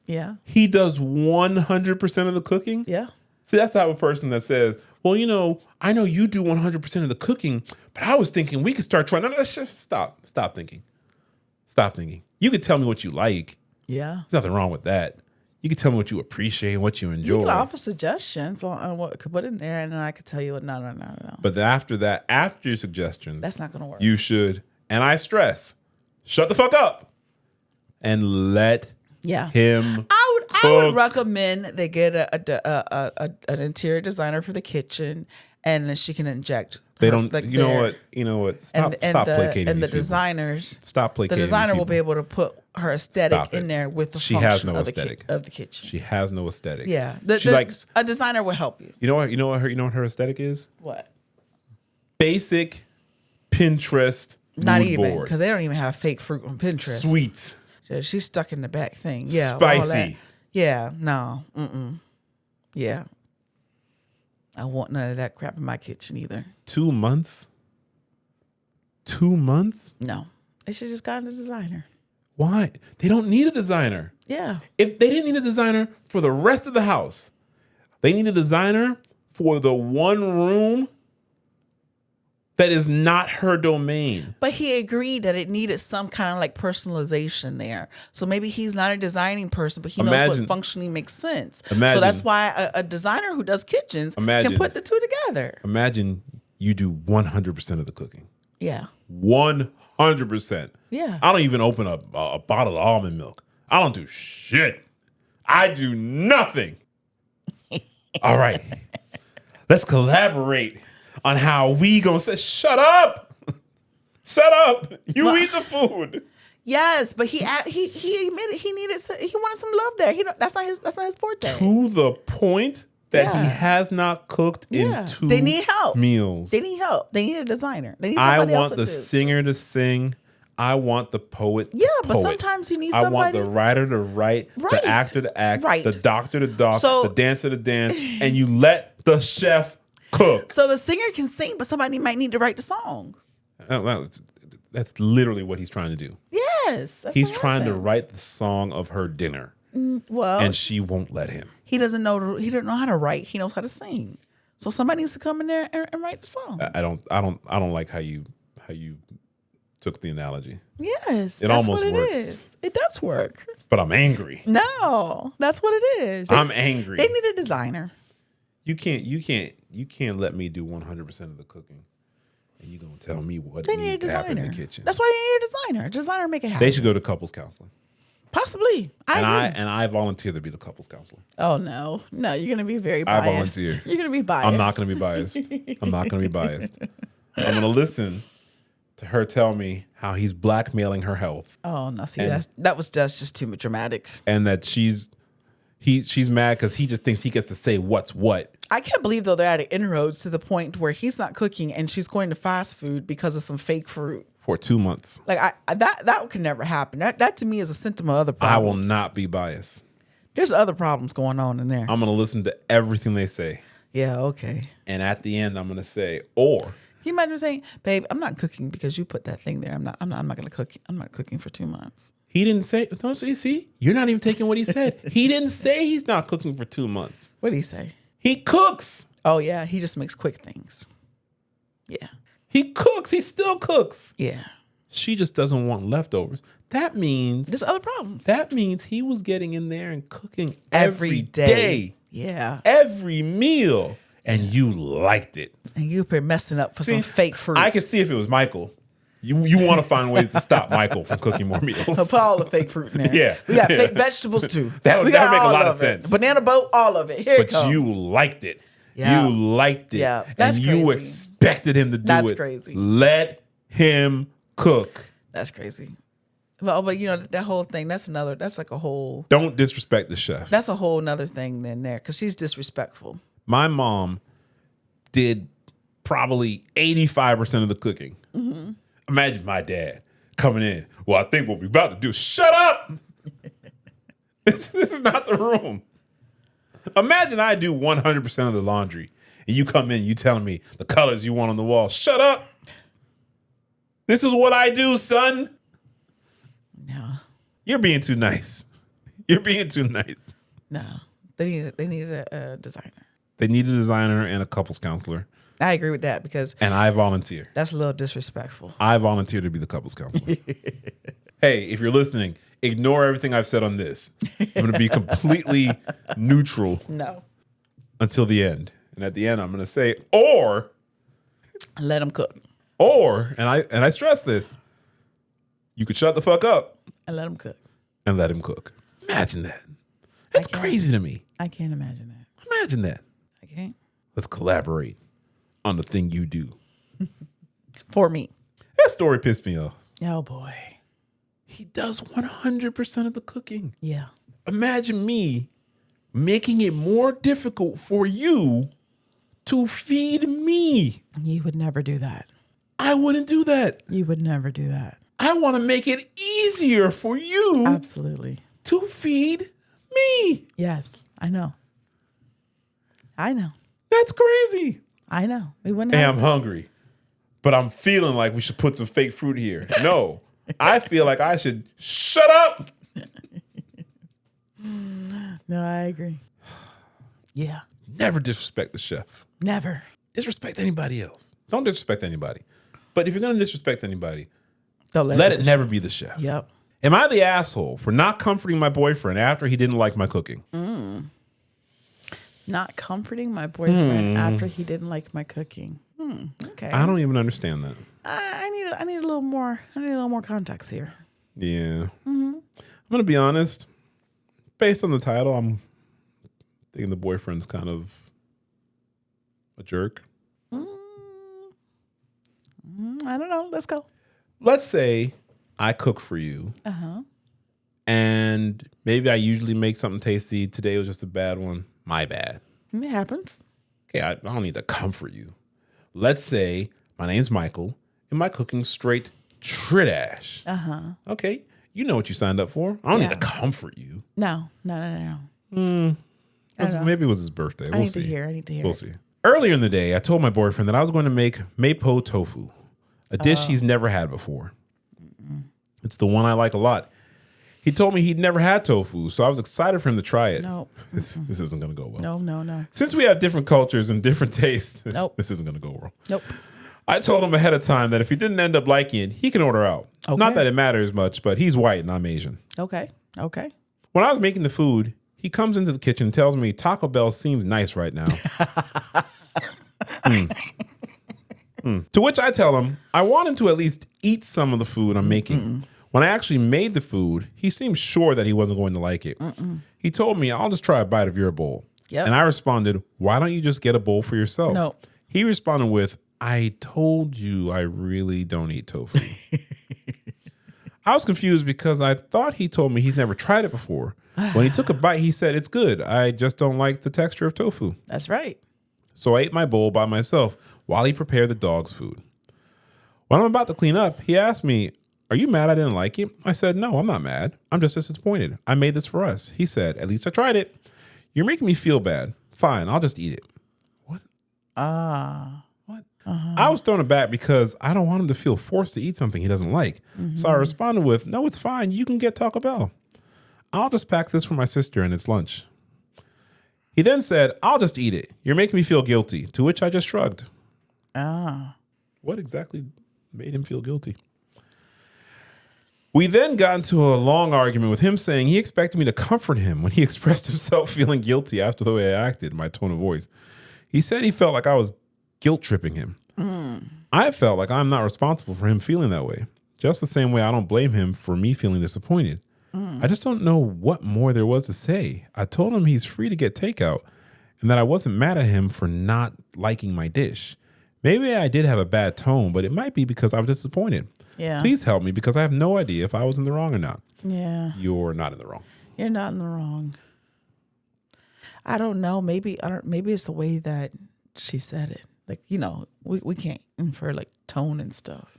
S1: Yeah.
S2: He does 100% of the cooking.
S1: Yeah.
S2: See, that's the type of person that says, well, I know you do 100% of the cooking, but I was thinking we could start trying. No, stop thinking. Stop thinking. You could tell me what you like.
S1: Yeah.
S2: There's nothing wrong with that. You can tell me what you appreciate and what you enjoy.
S1: You can offer suggestions on what could put in there, and then I could tell you, no.
S2: But after that, after your suggestions,
S1: That's not going to work.
S2: You should, and I stress, shut the fuck up and let him.
S1: I would recommend they get an interior designer for the kitchen, and then she can inject.
S2: They don't. You know what? Stop placating
S1: and
S2: these
S1: the designers.
S2: people. Stop placating.
S1: The designer
S2: these
S1: will be able to put her aesthetic in there with the function of the kitchen.
S2: She has no aesthetic.
S1: Yeah,
S2: she likes
S1: a designer will help you.
S2: You know what her aesthetic is?
S1: What?
S2: Basic Pinterest.
S1: Not
S2: mood
S1: even
S2: board.
S1: because they don't even have fake fruit on Pinterest.
S2: Sweet.
S1: Yeah, she's stuck in the back thing. Yeah,
S2: spicy.
S1: Yeah, no. Yeah. I want none of that crap in my kitchen either.
S2: 2 months? 2 months?
S1: No. They should just gotten a designer.
S2: Why? They don't need a designer.
S1: Yeah.
S2: If they didn't need a designer for the rest of the house, they need a designer for the one room that is not her domain.
S1: But he agreed that it needed some kind of like personalization there. So maybe he's not a designing person, but he knows what functionally makes sense. So that's why a designer who does kitchens can put the two together.
S2: Imagine you do 100% of the cooking.
S1: Yeah.
S2: 100%.
S1: Yeah.
S2: I don't even open a bottle of almond milk. I don't do shit. I do nothing. All right. Let's collaborate on how we gonna say, shut up. Shut up. You eat the food.
S1: Yes, but he admitted he wanted some love there. That's not his forte.
S2: To the point that he has not cooked in 2
S1: They need help.
S2: meals.
S1: They need help. They need a designer. They need somebody else
S2: I want the singer to sing. I want the poet to
S1: but sometimes you need somebody.
S2: I want the writer to write, the actor to act, the doctor to doc, the dancer to dance, and you let the chef cook.
S1: So the singer can sing, but somebody might need to write the song.
S2: That's literally what he's trying to do.
S1: Yes.
S2: He's trying to write the song of her dinner.
S1: Well,
S2: and she won't let him.
S1: He doesn't know. He doesn't know how to write. He knows how to sing. So somebody needs to come in there and write the song.
S2: I don't like how you took the analogy.
S1: Yes,
S2: it almost works.
S1: It does work.
S2: But I'm angry.
S1: No, that's what it is.
S2: I'm angry.
S1: They need a designer.
S2: You can't let me do 100% of the cooking. And you gonna tell me what
S1: They need a
S2: needs to happen in
S1: designer.
S2: the kitchen?
S1: That's why you need a designer. A designer make it happen.
S2: They should go to couples counseling.
S1: Possibly.
S2: I volunteer to be the couples counselor.
S1: Oh no, you're gonna be very biased.
S2: I volunteer.
S1: You're gonna be biased.
S2: I'm not gonna be biased. I'm not gonna be biased. I'm gonna listen to her tell me how he's blackmailing her health.
S1: Oh no, see that's just too dramatic.
S2: And that she's mad because he just thinks he gets to say what's what.
S1: I can't believe though they're at inroads to the point where he's not cooking and she's going to fast food because of some fake fruit.
S2: For 2 months.
S1: Like that could never happen. That to me is a symptom of other
S2: I
S1: problems.
S2: will not be biased.
S1: There's other problems going on in there.
S2: I'm going to listen to everything they say.
S1: Yeah, okay.
S2: And at the end, I'm going to say, or.
S1: He might be saying, babe, I'm not cooking because you put that thing there. I'm not going to cook. I'm not cooking for 2 months.
S2: He didn't say, don't see, you're not even taking what he said. He didn't say he's not cooking for 2 months.
S1: What did he say?
S2: He cooks.
S1: Oh, yeah. He just makes quick things. Yeah.
S2: He cooks. He still cooks.
S1: Yeah.
S2: She just doesn't want leftovers. That means
S1: there's other problems.
S2: That means he was getting in there and cooking every day.
S1: Yeah.
S2: Every meal. And you liked it.
S1: And you've been messing up for some fake fruit.
S2: I could see if it was Michael. You want to find ways to stop Michael from cooking more meals.
S1: So put all the fake fruit in there.
S2: Yeah.
S1: We got fake vegetables too.
S2: That would make a lot of sense.
S1: Banana boat, all of it. Here it comes.
S2: But you liked it.
S1: Yeah.
S2: You liked it.
S1: Yeah. That's
S2: and
S1: crazy.
S2: you expected him to do it.
S1: That's crazy.
S2: Let him cook.
S1: That's crazy. But you know, that whole thing, that's like a whole.
S2: Don't disrespect the chef.
S1: That's a whole nother thing then there because she's disrespectful.
S2: My mom did probably 85% of the cooking.
S1: Mm-hmm.
S2: Imagine my dad coming in. Well, I think what we're about to do, shut up. This is not the room. Imagine I do 100% of the laundry and you come in, you telling me the colors you want on the wall. Shut up. This is what I do, son.
S1: No.
S2: You're being too nice. You're being too nice.
S1: No. They need a designer.
S2: They need a designer and a couples counselor.
S1: I agree with that because.
S2: And I volunteer.
S1: That's a little disrespectful.
S2: I volunteer to be the couples counselor. Hey, if you're listening, ignore everything I've said on this. I'm going to be completely neutral.
S1: No.
S2: Until the end. And at the end, I'm going to say, or.
S1: Let them cook.
S2: Or, and I stress this, you could shut the fuck up.
S1: And let him cook.
S2: And let him cook. Imagine that. That's crazy to me.
S1: I can't imagine that.
S2: Imagine that.
S1: I can't.
S2: Let's collaborate on the thing you do.
S1: For me.
S2: That story pissed me off.
S1: Oh, boy.
S2: He does 100% of the cooking.
S1: Yeah.
S2: Imagine me making it more difficult for you to feed me.
S1: You would never do that.
S2: I wouldn't do that.
S1: You would never do that.
S2: I want to make it easier for you.
S1: Absolutely.
S2: To feed me.
S1: Yes, I know. I know.
S2: That's crazy.
S1: I know. We wouldn't.
S2: Hey, I'm hungry, but I'm feeling like we should put some fake fruit here. No, I feel like I should shut up.
S1: No, I agree. Yeah.
S2: Never disrespect the chef.
S1: Never.
S2: Disrespect anybody else. Don't disrespect anybody. But if you're going to disrespect anybody,
S1: don't
S2: let it never be the chef.
S1: Yep.
S2: Am I the asshole for not comforting my boyfriend after he didn't like my cooking?
S1: Not comforting my boyfriend after he didn't like my cooking. Okay.
S2: I don't even understand that.
S1: I need a little more. I need a little more context here.
S2: Yeah. I'm going to be honest. Based on the title, I'm thinking the boyfriend's kind of a jerk.
S1: I don't know. Let's go.
S2: Let's say I cook for you. And maybe I usually make something tasty. Today was just a bad one. My bad.
S1: It happens.
S2: Okay, I don't need to comfort you. Let's say my name's Michael and my cooking's straight trash. Okay, you know what you signed up for. I don't need to comfort you.
S1: No.
S2: Maybe it was his birthday. We'll see.
S1: I need to hear.
S2: We'll see. Earlier in the day, I told my boyfriend that I was going to make mapo tofu, a dish he's never had before. It's the one I like a lot. He told me he'd never had tofu, so I was excited for him to try it.
S1: Nope.
S2: This isn't going to go well.
S1: No.
S2: Since we have different cultures and different tastes,
S1: Nope.
S2: this isn't going to go well.
S1: Nope.
S2: I told him ahead of time that if he didn't end up liking it, he can order out.
S1: Okay.
S2: Not that it matters much, but he's white and I'm Asian.
S1: Okay.
S2: When I was making the food, he comes into the kitchen and tells me Taco Bell seems nice right now. To which I tell him I want him to at least eat some of the food I'm making. When I actually made the food, he seemed sure that he wasn't going to like it. He told me, I'll just try a bite of your bowl.
S1: Yep.
S2: And I responded, why don't you just get a bowl for yourself?
S1: No.
S2: He responded with, I told you I really don't eat tofu. I was confused because I thought he told me he's never tried it before. When he took a bite, he said, it's good. I just don't like the texture of tofu.
S1: That's right.
S2: So I ate my bowl by myself while he prepared the dog's food. When I'm about to clean up, he asked me, are you mad I didn't like it? I said, no, I'm not mad. I'm just disappointed. I made this for us. He said, at least I tried it. You're making me feel bad. Fine, I'll just eat it. What? What? I was thrown aback because I don't want him to feel forced to eat something he doesn't like. So I responded with, no, it's fine. You can get Taco Bell. I'll just pack this for my sister and it's lunch. He then said, I'll just eat it. You're making me feel guilty. To which I just shrugged. What exactly made him feel guilty? We then got into a long argument with him saying he expected me to comfort him when he expressed himself feeling guilty after the way I acted, my tone of voice. He said he felt like I was guilt tripping him. I felt like I'm not responsible for him feeling that way. Just the same way I don't blame him for me feeling disappointed. I just don't know what more there was to say. I told him he's free to get takeout and that I wasn't mad at him for not liking my dish. Maybe I did have a bad tone, but it might be because I was disappointed.
S1: Yeah.
S2: Please help me because I have no idea if I was in the wrong or not.
S1: Yeah.
S2: You're not in the wrong.
S1: You're not in the wrong. I don't know. Maybe it's the way that she said it. Like, you know, we can't infer like tone and stuff.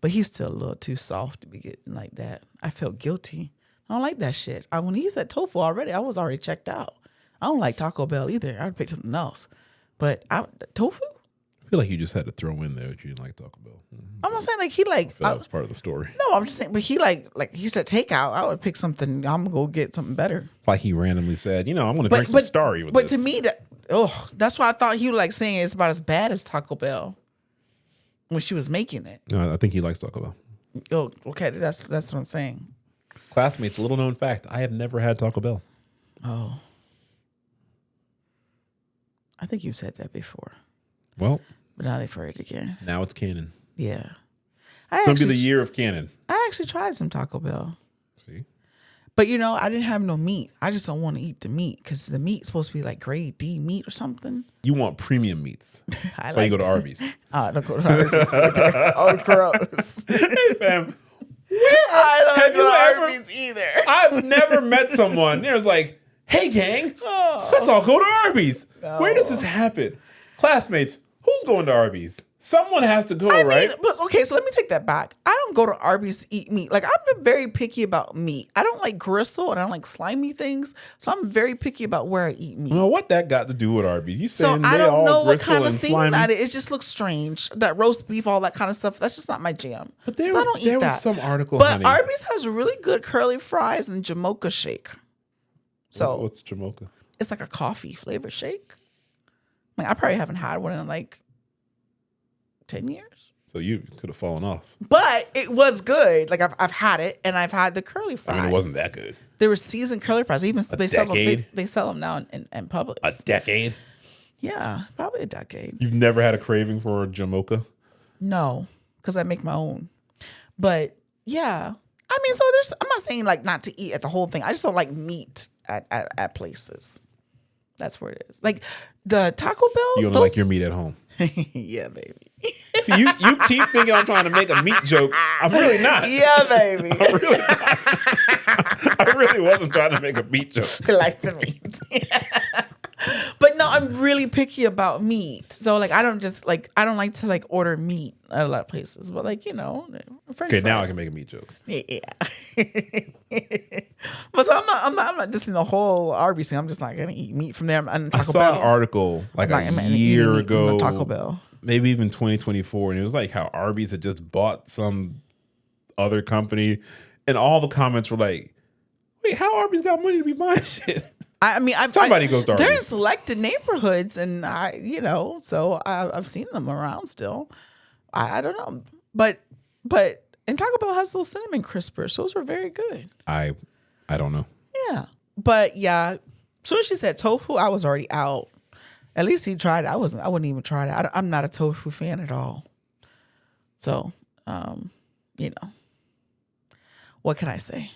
S1: But he's still a little too soft to be getting like that. I felt guilty. I don't like that shit. When he said tofu already, I was already checked out. I don't like Taco Bell either. I would pick something else. But tofu?
S2: I feel like you just had to throw in there that you didn't like Taco Bell.
S1: I'm not saying like he like.
S2: That was part of the story.
S1: No, I'm just saying, but he like he said takeout. I would pick something. I'm gonna go get something better.
S2: It's like he randomly said, you know, I'm gonna drink some Starry with
S1: this. But to me, that's why I thought he was like saying it's about as bad as Taco Bell when she was making it.
S2: No, I think he likes Taco Bell.
S1: Oh, okay, that's what I'm saying.
S2: Classmates, little known fact: I have never had Taco Bell.
S1: Oh, I think you said that before.
S2: Well,
S1: but now they've heard it again.
S2: Now it's canon.
S1: Yeah,
S2: it's gonna be the year of canon.
S1: I actually tried some Taco Bell.
S2: See,
S1: but you know, I didn't have no meat. I just don't want to eat the meat because the meat's supposed to be like grade D meat or something.
S2: You want premium meats. That's why you go to Arby's.
S1: I don't go to Arby's. Oh, gross.
S2: Hey, fam.
S1: I don't go to Arbys either.
S2: I've never met someone. There's like, hey, gang, let's all go to Arby's. No. Where does this happen? Classmates, who's going to Arby's? Someone has to go, right?
S1: But, okay, so let me take that back. I don't go to Arby's to eat meat. Like, I'm very picky about meat. I don't like gristle and I don't like slimy things. So I'm very picky about where I eat meat.
S2: Well, what that got to do with Arby's? You saying
S1: I don't know what kind of thing
S2: slimy?
S1: that is. It just looks strange. That roast beef, all that kind of stuff, that's just not my jam.
S2: But there was some article,
S1: but
S2: honey.
S1: Arby's has really good curly fries and Jamocha shake. So
S2: what's Jamocha?
S1: It's like a coffee flavor shake. Like, I probably haven't had one in like 10 years.
S2: So you could have fallen off.
S1: But it was good. Like I've had it and I've had the curly fries.
S2: I mean, it wasn't that good.
S1: There were seasoned curly fries. Even they sell them now in Publix.
S2: A decade?
S1: Yeah, probably a decade.
S2: You've never had a craving for a Jamocha?
S1: No, because I make my own. But yeah. I mean, so I'm not saying like not to eat at the whole thing. I just don't like meat at places. That's where it is. Like the Taco Bell.
S2: You don't like your meat at home.
S1: Yeah, baby.
S2: See, you keep thinking I'm trying to make a meat joke. I'm really not.
S1: Yeah, baby.
S2: I'm really not. I really wasn't trying to make a meat joke.
S1: I like the meat. But no, I'm really picky about meat. So like I don't like to like order meat at a lot of places. But like, you know, French fries.
S2: Now I can make a meat joke.
S1: Yeah. But so I'm not just in the whole Arby's thing. I'm just not gonna eat meat from there.
S2: I saw an article like a year ago,
S1: Taco Bell,
S2: maybe even 2024, and it was like how Arby's had just bought some other company, and all the comments were like, "Wait, how Arby's got money to be buying shit?"
S1: I mean,
S2: somebody goes to Arby's.
S1: There's selected neighborhoods, and so I've seen them around still. I don't know, but and Taco Bell has those cinnamon crispers. Those are very good.
S2: I don't know.
S1: Yeah, but yeah. As soon as she said tofu, I was already out. At least he tried it. I wouldn't even try it. I'm not a tofu fan at all. So, you know, what can I say?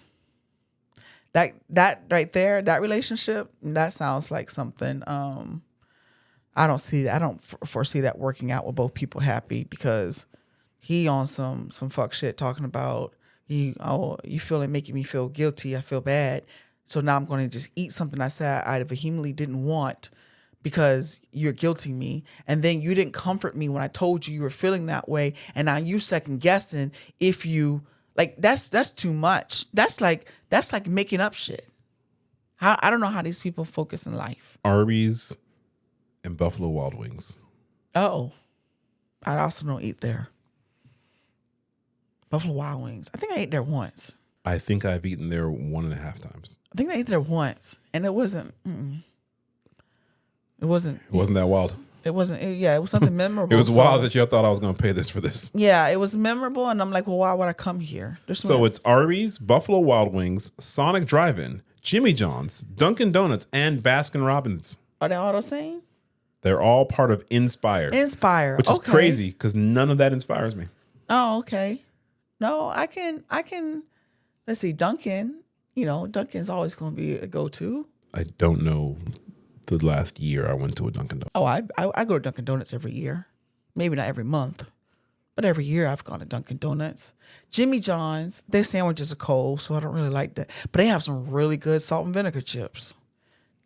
S1: That right there, that relationship, that sounds like something. I don't foresee that working out with both people happy, because he on some fuck shit talking about you feel like making me feel guilty. I feel bad. So now I'm going to just eat something I said I vehemently didn't want because you're guilting me. And then you didn't comfort me when I told you were feeling that way. And now you second guessing if you like, that's too much. That's like making up shit. I don't know how these people focus in life.
S2: Arbys and Buffalo Wild Wings.
S1: Oh, I also don't eat there. Buffalo Wild Wings. I think I ate there once.
S2: I think I've eaten there 1.5 times.
S1: I think I ate there once, and it wasn't. It wasn't.
S2: It wasn't that wild.
S1: It wasn't. It was something memorable.
S2: It was wild that y'all thought I was going to pay this for this.
S1: Yeah, it was memorable, and I'm like, well, why would I come here?
S2: So it's Arbys, Buffalo Wild Wings, Sonic Drive-In, Jimmy John's, Dunkin' Donuts, and Baskin Robbins.
S1: Are they all the same?
S2: They're all part of Inspire.
S1: Which
S2: is crazy because none of that inspires me.
S1: Oh, okay. No, I can. Let's see, Dunkin'. You know, Dunkin's always going to be a go-to.
S2: I don't know the last year I went to a Dunkin' Donuts.
S1: Oh, I go to Dunkin' Donuts every year. Maybe not every month, but every year I've gone to Dunkin' Donuts. Jimmy John's, their sandwiches are cold, so I don't really like that. But they have some really good salt and vinegar chips.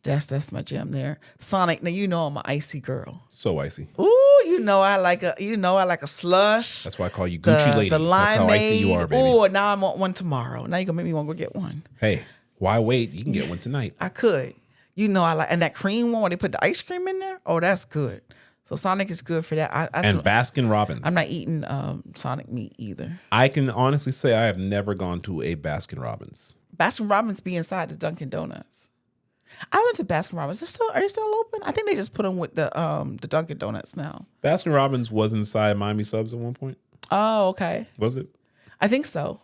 S1: That's my jam there. Sonic, now you know I'm an icy girl.
S2: So icy.
S1: Ooh, you know I like a slush.
S2: That's why I call you Gucci Lady.
S1: The
S2: That's how icy you are, baby.
S1: Oh, now I want one tomorrow. Now you're gonna make me want to go get one.
S2: Hey, why wait? You can get one tonight.
S1: I could. You know I like, and that cream one where they put the ice cream in there. Oh, that's good. So Sonic is good for that.
S2: And Baskin Robbins.
S1: I'm not eating Sonic meat either.
S2: I can honestly say I have never gone to a Baskin Robbins.
S1: Baskin Robbins be inside the Dunkin' Donuts. I went to Baskin Robbins. Are they still open? I think they just put them with the Dunkin' Donuts now.
S2: Baskin Robbins was inside Miami Subs at one point.
S1: Oh, okay.
S2: Was it?
S1: I think so.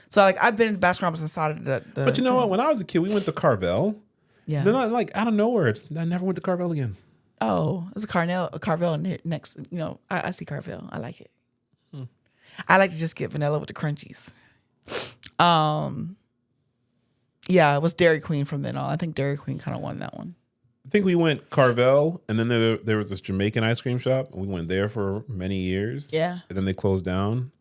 S1: So like I've been to Baskin Robbins inside of the
S2: But you know what? When I was a kid, we went to Carvel.
S1: Yeah.
S2: Then out of nowhere, I never went to Carvel again.
S1: Oh, there's a Carvel next. You know, I see Carvel. I like it. I like to just get vanilla with the crunchies. Yeah, it was Dairy Queen from then on. I think Dairy Queen kind of won that one.
S2: I think we went Carvel, and then there was this Jamaican ice cream shop, and we went there for many years.
S1: Yeah.
S2: And then they closed down.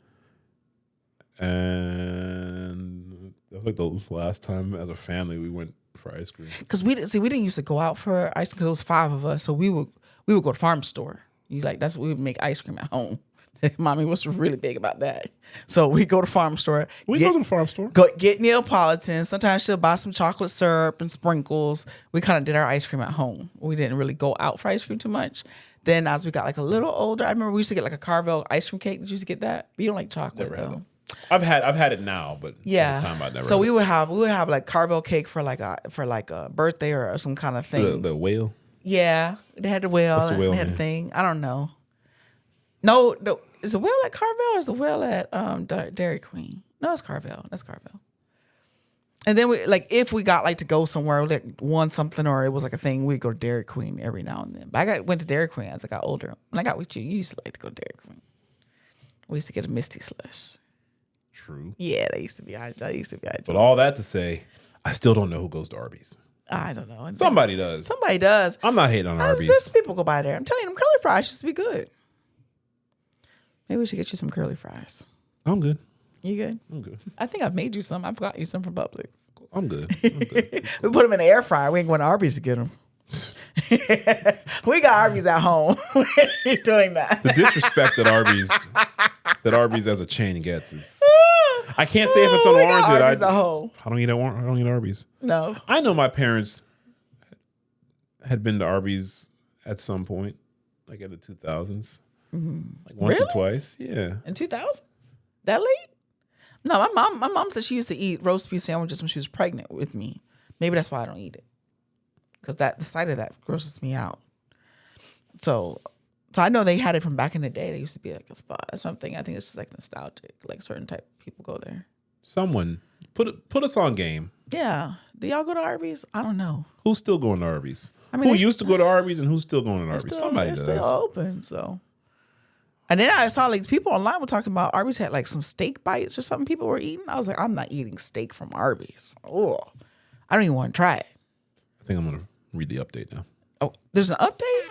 S2: And that was like the last time as a family we went for ice cream.
S1: Because we didn't used to go out for ice cream because it was 5 of us. So we would go to farm store. That's what we would make ice cream at home. Mommy was really big about that. So we go to farm store.
S2: We go to the farm store.
S1: Get Neapolitan. Sometimes she'll buy some chocolate syrup and sprinkles. We kind of did our ice cream at home. We didn't really go out for ice cream too much. Then as we got like a little older, I remember we used to get like a Carvel ice cream cake. Did you used to get that? But you don't like chocolate though.
S2: I've had it now, but
S1: yeah.
S2: at the time I never.
S1: So we would have like Carvel cake for like a birthday or some kind of thing.
S2: The whale.
S1: Yeah, they had the whale.
S2: What's the whale?
S1: They had the thing. I don't know. No, is the whale at Carvel or is the whale at Dairy Queen? No, it's Carvel. That's Carvel. And then we like if we got like to go somewhere, like won something or it was like a thing, we'd go to Dairy Queen every now and then. But went to Dairy Queen as I got older. When I got with you, you used to like to go to Dairy Queen. We used to get a Misty slush.
S2: True.
S1: Yeah, that used to be.
S2: But all that to say, I still don't know who goes to Arbys.
S1: I don't know.
S2: Somebody does.
S1: Somebody does.
S2: I'm not hating on Arbys.
S1: There's people go by there. I'm telling you, them curly fries used to be good. Maybe we should get you some curly fries.
S2: I'm good.
S1: You good?
S2: I'm good.
S1: I think I've made you some. I've got you some from Publix.
S2: I'm good.
S1: We put them in the air fryer. We ain't going to Arbys to get them. We got Arbys at home. You're doing that.
S2: The disrespect that Arbys as a chain gets is. I can't say if it's unwarranted. I don't eat Arbys.
S1: No.
S2: I know my parents had been to Arbys at some point, like in the 2000s. Like once or twice. Yeah.
S1: In 2000s? That late? No, my mom said she used to eat roast beef sandwiches when she was pregnant with me. Maybe that's why I don't eat it. Because the sight of that grosses me out. So I know they had it from back in the day. They used to be like a spot. That's something. I think it's just like nostalgic. Like certain type of people go there.
S2: Someone put us on game.
S1: Yeah. Do y'all go to Arbys? I don't know.
S2: Who's still going to Arbys?
S1: I mean,
S2: who used to go to Arbys and who's still going to Arbys? Somebody does.
S1: They're still open, so. And then I saw like people online were talking about Arbys had like some steak bites or something people were eating. I was like, I'm not eating steak from Arbys. Oh, I don't even want to try it.
S2: I think I'm going to read the update now.
S1: Oh, there's an update?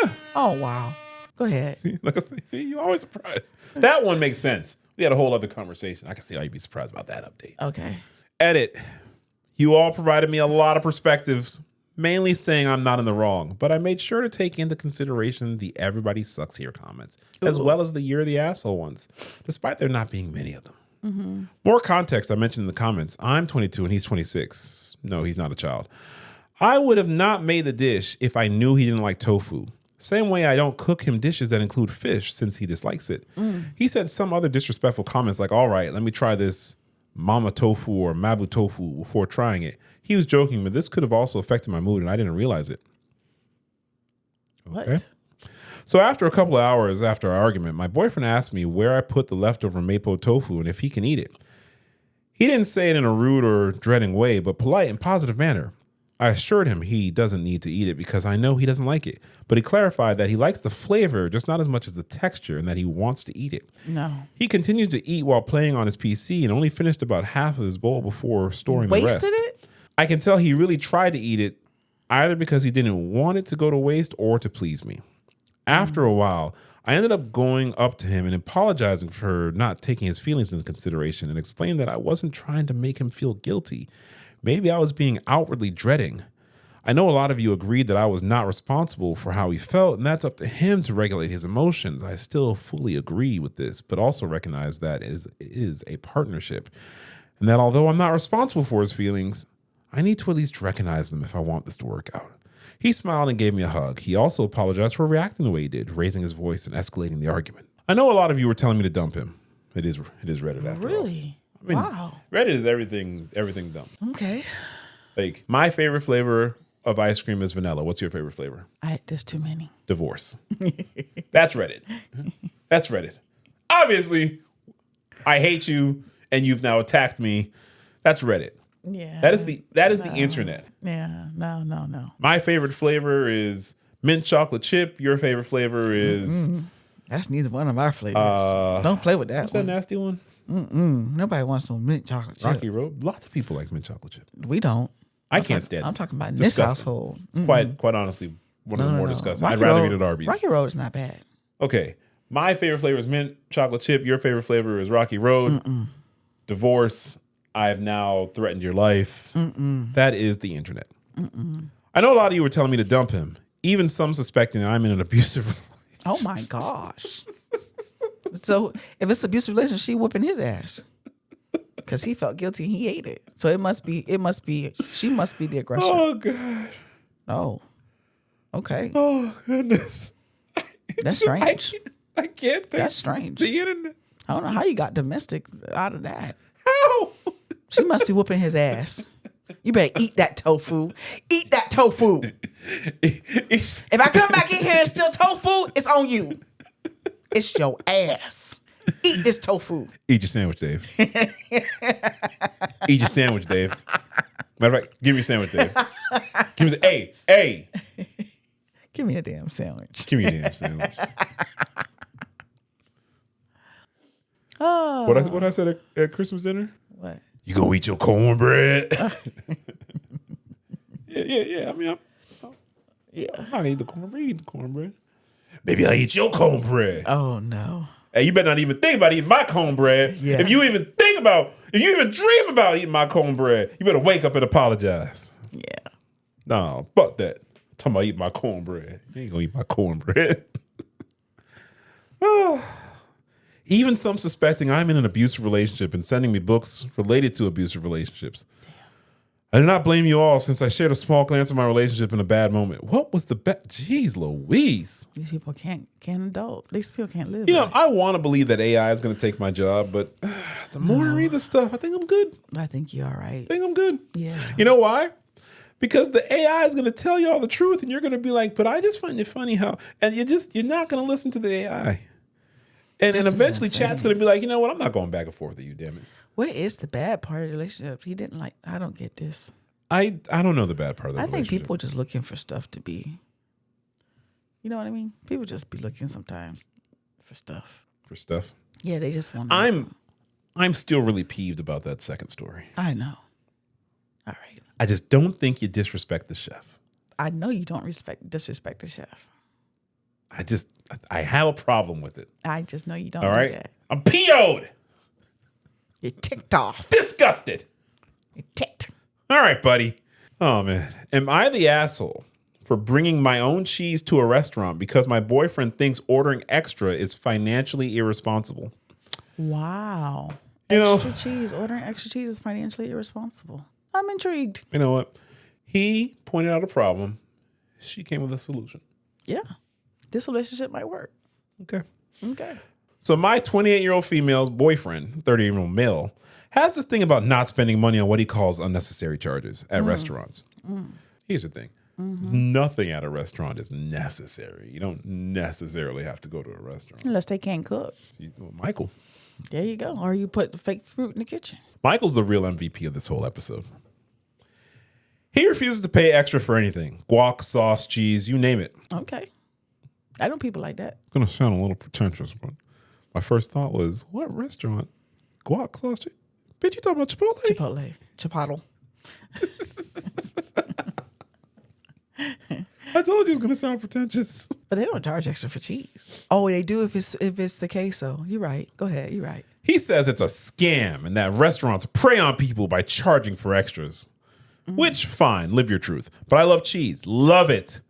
S2: Yeah.
S1: Oh, wow. Go ahead.
S2: See, like I say, you're always surprised. That one makes sense. We had a whole other conversation. I can see how you'd be surprised about that update.
S1: Okay.
S2: Edit. You all provided me a lot of perspectives, mainly saying I'm not in the wrong, but I made sure to take into consideration the everybody sucks here comments, as well as the you're the asshole ones, despite there not being many of them. Mm-hmm. More context I mentioned in the comments. I'm 22 and he's 26. No, he's not a child. I would have not made the dish if I knew he didn't like tofu. Same way I don't cook him dishes that include fish since he dislikes it. He said some other disrespectful comments like, all right, let me try this mama tofu or mabu tofu before trying it. He was joking, but this could have also affected my mood and I didn't realize it.
S1: What?
S2: Okay. So after a couple of hours after our argument, my boyfriend asked me where I put the leftover mapo tofu and if he can eat it. He didn't say it in a rude or dreading way, but polite and positive manner. I assured him he doesn't need to eat it because I know he doesn't like it. But he clarified that he likes the flavor, just not as much as the texture, and that he wants to eat it.
S1: No.
S2: He continued to eat while playing on his PC and only finished about half of his bowl before storing the rest.
S1: Wasted it?
S2: I can tell he really tried to eat it, either because he didn't want it to go to waste or to please me. After a while, I ended up going up to him and apologizing for not taking his feelings into consideration and explained that I wasn't trying to make him feel guilty. Maybe I was being outwardly dreading. I know a lot of you agreed that I was not responsible for how he felt, and that's up to him to regulate his emotions. I still fully agree with this, but also recognize that it is a partnership, and that although I'm not responsible for his feelings, I need to at least recognize them if I want this to work out. He smiled and gave me a hug. He also apologized for reacting the way he did, raising his voice and escalating the argument. I know a lot of you were telling me to dump him. It is Reddit after all.
S1: Really?
S2: I mean,
S1: wow.
S2: Reddit is everything dumb.
S1: Okay.
S2: Like, my favorite flavor of ice cream is vanilla. What's your favorite flavor?
S1: There's too many.
S2: Divorce. That's Reddit. That's Reddit. Obviously, I hate you and you've now attacked me. That's Reddit.
S1: Yeah.
S2: That is the internet.
S1: Yeah. No.
S2: My favorite flavor is mint chocolate chip. Your favorite flavor is
S1: That's neither one of our flavors. Don't play with that.
S2: What's that nasty one?
S1: Nobody wants no mint chocolate chip.
S2: Rocky Road. Lots of people like mint chocolate chip.
S1: We don't.
S2: I can't stand it.
S1: I'm talking about in
S2: It's
S1: this
S2: disgusting.
S1: household.
S2: It's quite honestly one of the more disgusting.
S1: Rocky
S2: I'd rather
S1: Road,
S2: eat at Arbys.
S1: Rocky Road is not bad.
S2: Okay. My favorite flavor is mint chocolate chip. Your favorite flavor is Rocky Road. Divorce. I have now threatened your life. That is the internet. I know a lot of you were telling me to dump him. Even some suspecting I'm in an abusive relationship.
S1: Oh my gosh. So if it's abusive relationship, she whooping his ass. Because he felt guilty and he ate it. So she must be the aggressor.
S2: Oh, God.
S1: Oh. Okay.
S2: Oh, goodness.
S1: That's strange.
S2: I can't think.
S1: That's strange.
S2: The internet.
S1: I don't know how you got domestic out of that.
S2: How?
S1: She must be whooping his ass. You better eat that tofu. Eat that tofu. If I come back in here and steal tofu, it's on you. It's your ass. Eat this tofu.
S2: Eat your sandwich, Dave. Eat your sandwich, Dave. Matter of fact, give me your sandwich, Dave. Give me hey.
S1: Give me a damn sandwich.
S2: Give me a damn sandwich.
S1: Oh.
S2: What I said at Christmas dinner?
S1: What?
S2: You gonna eat your cornbread? Yeah. I mean, I'm not eating the cornbread. Eat the cornbread. Maybe I'll eat your cornbread.
S1: Oh no.
S2: Hey, you better not even think about eating my cornbread.
S1: Yeah.
S2: If you even dream about eating my cornbread, you better wake up and apologize.
S1: Yeah.
S2: No, fuck that. I'm talking about eating my cornbread. You ain't gonna eat my cornbread. Even some suspecting I'm in an abusive relationship and sending me books related to abusive relationships. Damn. I do not blame you all since I shared a small glance of my relationship in a bad moment. What was the best? Jeez Louise.
S1: These people can't adult. These people can't live.
S2: You know,
S1: right.
S2: I want to believe that AI is going to take my job, but the more I read the stuff, I think I'm good.
S1: I think you're all right.
S2: I think I'm good.
S1: Yeah.
S2: You know why? Because the AI is going to tell you all the truth, and you're going to be like, but I just find it funny how, and you're not going to listen to the AI. And eventually chat's going to be like, you know what? I'm not going back and forth with you, damn it.
S1: Where is the bad part of the relationship? He didn't like, I don't get this.
S2: I don't know the bad part of the
S1: I think
S2: relationship.
S1: people just looking for stuff to be, you know what I mean? People just be looking sometimes for stuff.
S2: For stuff.
S1: Yeah, they just want.
S2: I'm still really peeved about that second story.
S1: I know. All right.
S2: I just don't think you disrespect the chef.
S1: I know you don't disrespect the chef.
S2: I have a problem with it.
S1: I just know you don't.
S2: All right.
S1: Do that.
S2: I'm PO'd.
S1: You're ticked off.
S2: Disgusted.
S1: You're ticked.
S2: All right, buddy. Oh, man. Am I the asshole for bringing my own cheese to a restaurant because my boyfriend thinks ordering extra is financially irresponsible?
S1: Wow. Ordering extra cheese is financially irresponsible. I'm intrigued.
S2: You know what? He pointed out a problem. She came with a solution.
S1: Yeah. This relationship might work.
S2: Okay.
S1: Okay.
S2: So my 28-year-old female's boyfriend, 30-year-old male, has this thing about not spending money on what he calls unnecessary charges at restaurants. Here's the thing. Nothing at a restaurant is necessary. You don't necessarily have to go to a restaurant.
S1: Unless they can't cook.
S2: Michael.
S1: There you go. Or you put the fake fruit in the kitchen.
S2: Michael's the real MVP of this whole episode. He refuses to pay extra for anything. Guac, sauce, cheese, you name it.
S1: Okay. I know people like that.
S2: It's going to sound a little pretentious, but my first thought was, what restaurant? Guac, sauce, cheese? Bitch, you talking about Chipotle?
S1: Chipotle.
S2: I told you it was going to sound pretentious.
S1: But they don't charge extra for cheese. Oh, they do if it's the queso. You're right. Go ahead. You're right.
S2: He says it's a scam and that restaurants prey on people by charging for extras. Which, fine, live your truth. But I love cheese. Love it.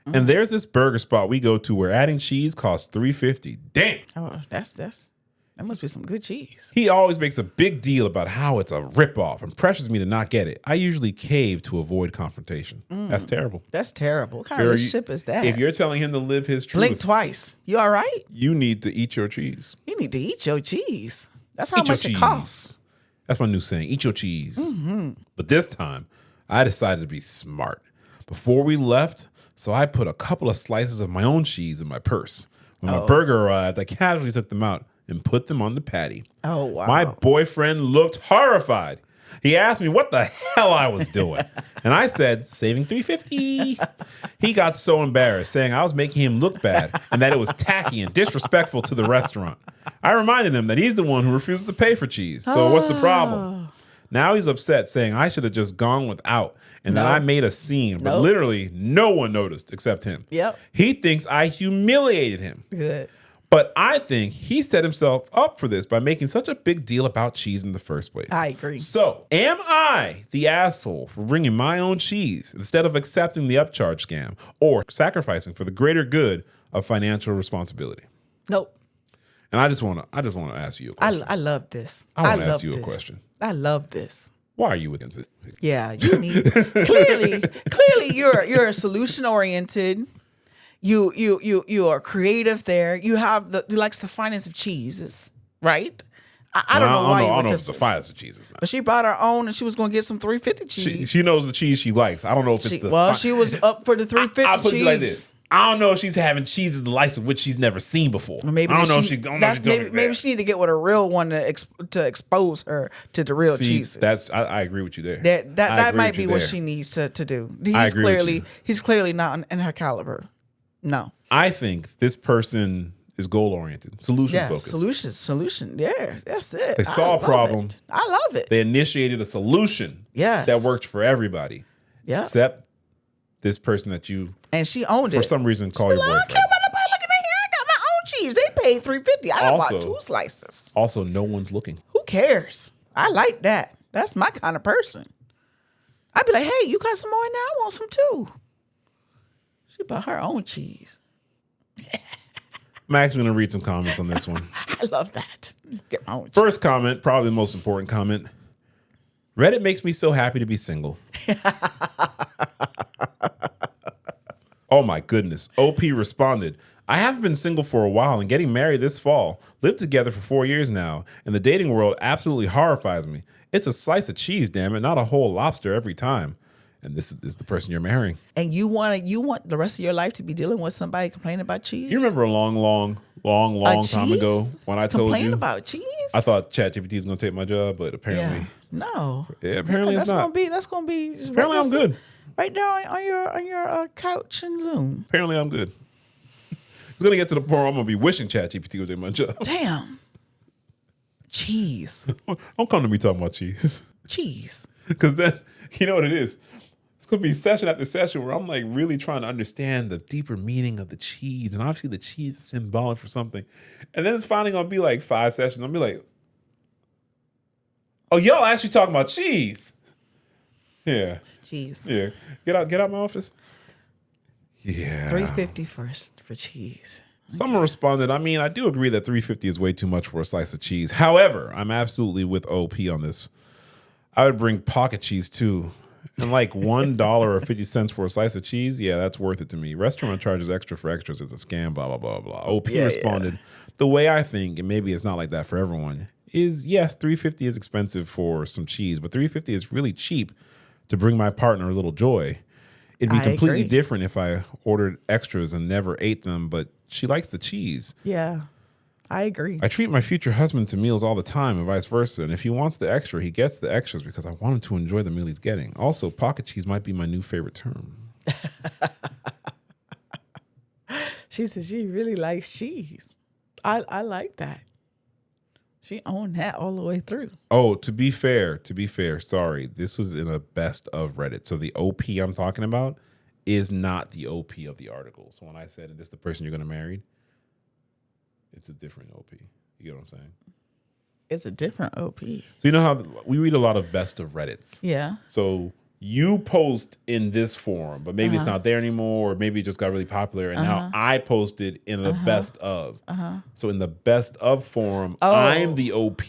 S2: And there's this burger spot we go to where adding cheese costs $3.50. Damn.
S1: Oh, that must be some good cheese.
S2: He always makes a big deal about how it's a ripoff and pressures me to not get it. I usually cave to avoid confrontation. That's terrible.
S1: That's terrible. What kind of relationship is that?
S2: If you're telling him to live his truth,
S1: blink twice. You all right?
S2: You need to eat your cheese.
S1: You need to eat your cheese. That's how
S2: Eat
S1: much
S2: your
S1: it
S2: cheese.
S1: costs.
S2: That's my new saying. Eat your cheese. But this time, I decided to be smart. Before we left, so I put a couple of slices of my own cheese in my purse. When my burger arrived, I casually took them out and put them on the patty.
S1: Oh, wow.
S2: My boyfriend looked horrified. He asked me what the hell I was doing. And I said, saving $3.50. He got so embarrassed, saying I was making him look bad and that it was tacky and disrespectful to the restaurant. I reminded him that he's the one who refuses to pay for cheese. So what's the problem? Now he's upset, saying I should have just gone without and that I made a scene. But literally no one noticed except him.
S1: Yep.
S2: He thinks I humiliated him.
S1: Good.
S2: But I think he set himself up for this by making such a big deal about cheese in the first place.
S1: I agree.
S2: So, am I the asshole for bringing my own cheese instead of accepting the upcharge scam or sacrificing for the greater good of financial responsibility?
S1: Nope.
S2: And I just want to ask you a question.
S1: I love this.
S2: I want to ask you a question.
S1: I love this.
S2: Why are you against it?
S1: Yeah, you need clearly you're solution oriented. You are creative there. You have you likes the finest of cheeses, right? I don't know why you
S2: I
S1: went
S2: don't know
S1: to
S2: if the finest of cheeses.
S1: But she brought her own, and she was going to get some $3.50 cheese.
S2: She knows the cheese she likes. I don't know if it's the.
S1: She was up for the $3.50 cheese.
S2: I'll put it like this. I don't know if she's having cheeses the likes of which she's never seen before.
S1: Maybe
S2: I don't know if she. Don't know if she
S1: maybe she need to get with a real one to expose her to the real cheeses.
S2: I agree with you there.
S1: That might be what she needs to do. He's clearly not in her caliber. No.
S2: I think this person is goal oriented, solution focused.
S1: Solution. Yeah, that's it.
S2: They saw a problem.
S1: I love it.
S2: They initiated a solution.
S1: Yes.
S2: That worked for everybody.
S1: Yeah.
S2: Except this person that you
S1: and she owned it
S2: for some reason call your boyfriend.
S1: I don't care about nobody looking at here. I got my own cheese. They paid $3.50. I bought 2 slices.
S2: Also, no one's looking.
S1: Who cares? I like that. That's my kind of person. I'd be like, hey, you got some more in there? I want some too. She bought her own cheese.
S2: I'm actually going to read some comments on this one.
S1: I love that. Get my own
S2: First comment, probably the most important comment. Reddit makes me so happy to be single. Oh my goodness. OP responded, I have been single for a while and getting married this fall. Lived together for 4 years now, and the dating world absolutely horrifies me. It's a slice of cheese, damn it, not a whole lobster every time. And this is the person you're marrying.
S1: And you want the rest of your life to be dealing with somebody complaining about cheese?
S2: You remember a long time ago when I told you?
S1: Complain about cheese?
S2: I thought ChatGPT is going to take my job, but apparently.
S1: No.
S2: Yeah, apparently it's not.
S1: That's going to be.
S2: Apparently I'm good.
S1: Right there on your couch and Zoom.
S2: Apparently I'm good. It's gonna get to the point where I'm gonna be wishing ChatGPT was doing my job.
S1: Damn. Cheese.
S2: Don't come to me talking about cheese.
S1: Cheese.
S2: Because then, you know what it is? It's going to be session after session where I'm like really trying to understand the deeper meaning of the cheese. And obviously the cheese is symbolic for something. And then it's finally going to be like 5 sessions. I'll be like, oh, y'all actually talking about cheese. Yeah.
S1: Cheese.
S2: Yeah. Get out my office. Yeah.
S1: $3.50 for cheese.
S2: Someone responded, I mean, I do agree that $3.50 is way too much for a slice of cheese. However, I'm absolutely with OP on this. I would bring pocket cheese too. And like $1.50 for a slice of cheese, yeah, that's worth it to me. Restaurant charges extra for extras. It's a scam, blah, blah, blah, blah. OP responded, the way I think, and maybe it's not like that for everyone, is yes, $3.50 is expensive for some cheese, but $3.50 is really cheap to bring my partner a little joy. It'd be completely different if I ordered extras and never ate them, but she likes the cheese.
S1: Yeah, I agree.
S2: I treat my future husband to meals all the time and vice versa. And if he wants the extra, he gets the extras because I want him to enjoy the meal he's getting. Also, pocket cheese might be my new favorite term.
S1: She said she really likes cheese. I like that. She owned that all the way through.
S2: Oh, to be fair, sorry. This was in a best of Reddit. So the OP I'm talking about is not the OP of the article. So when I said, is this the person you're going to marry? It's a different OP. You know what I'm saying?
S1: It's a different OP.
S2: So you know how we read a lot of best of Reddits?
S1: Yeah.
S2: So you post in this forum, but maybe it's not there anymore, or maybe it just got really popular, and now I posted in the best of. So in the best of forum, I'm the OP,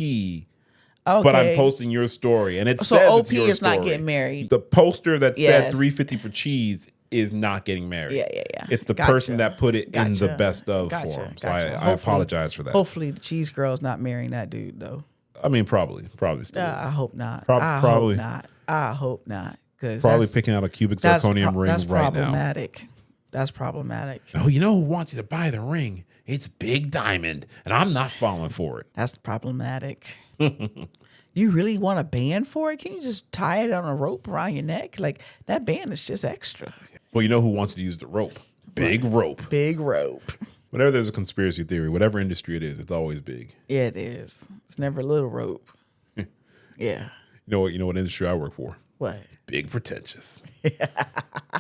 S2: but I'm posting your story, and it says
S1: OP
S2: it's your
S1: is
S2: story.
S1: not getting married.
S2: The poster that said $3.50 for cheese is not getting married.
S1: Yeah.
S2: It's the person that put it in the best of forum. So I apologize for that.
S1: Hopefully the cheese girl's not marrying that dude though.
S2: I mean, probably still is.
S1: I hope not.
S2: Probably
S1: hope not. I hope not.
S2: Probably picking out a cubic zirconium ring
S1: that's
S2: right now.
S1: Problematic. That's problematic.
S2: Oh, you know who wants you to buy the ring? It's Big Diamond, and I'm not falling for it.
S1: That's problematic. You really want a band for it? Can you just tie it on a rope around your neck? Like that band is just extra.
S2: Well, you know who wants to use the rope? Big rope.
S1: Big rope.
S2: Whenever there's a conspiracy theory, whatever industry it is, it's always big.
S1: Yeah, it is. It's never a little rope. Yeah.
S2: You know what industry I work for?
S1: What?
S2: Big pretentious.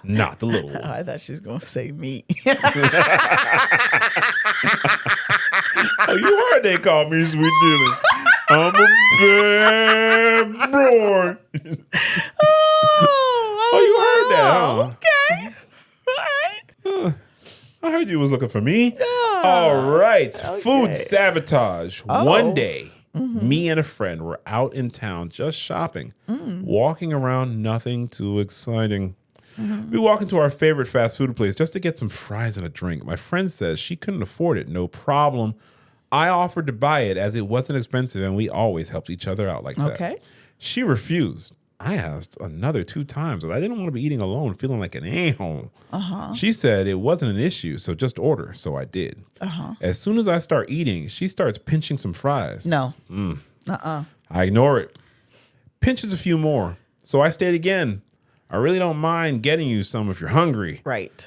S2: Not the little one.
S1: Oh, I thought she was going to say meat.
S2: Oh, you heard they call me Sweet Dilly. I'm a bad boy. Oh, you heard that, huh?
S1: Okay. All right.
S2: I heard you was looking for me. All right. Okay. Food sabotage. One day, me and a friend were out in town just shopping, walking around, nothing too exciting. We walk into our favorite fast food place just to get some fries and a drink. My friend says she couldn't afford it. No problem. I offered to buy it as it wasn't expensive, and we always helped each other out like that.
S1: Okay.
S2: She refused. I asked another 2 times, but I didn't want to be eating alone, feeling like an a-hole. She said it wasn't an issue, so just order. So I did. As soon as I start eating, she starts pinching some fries.
S1: No.
S2: I ignore it. Pinches a few more. So I stayed again. I really don't mind getting you some if you're hungry.
S1: Right.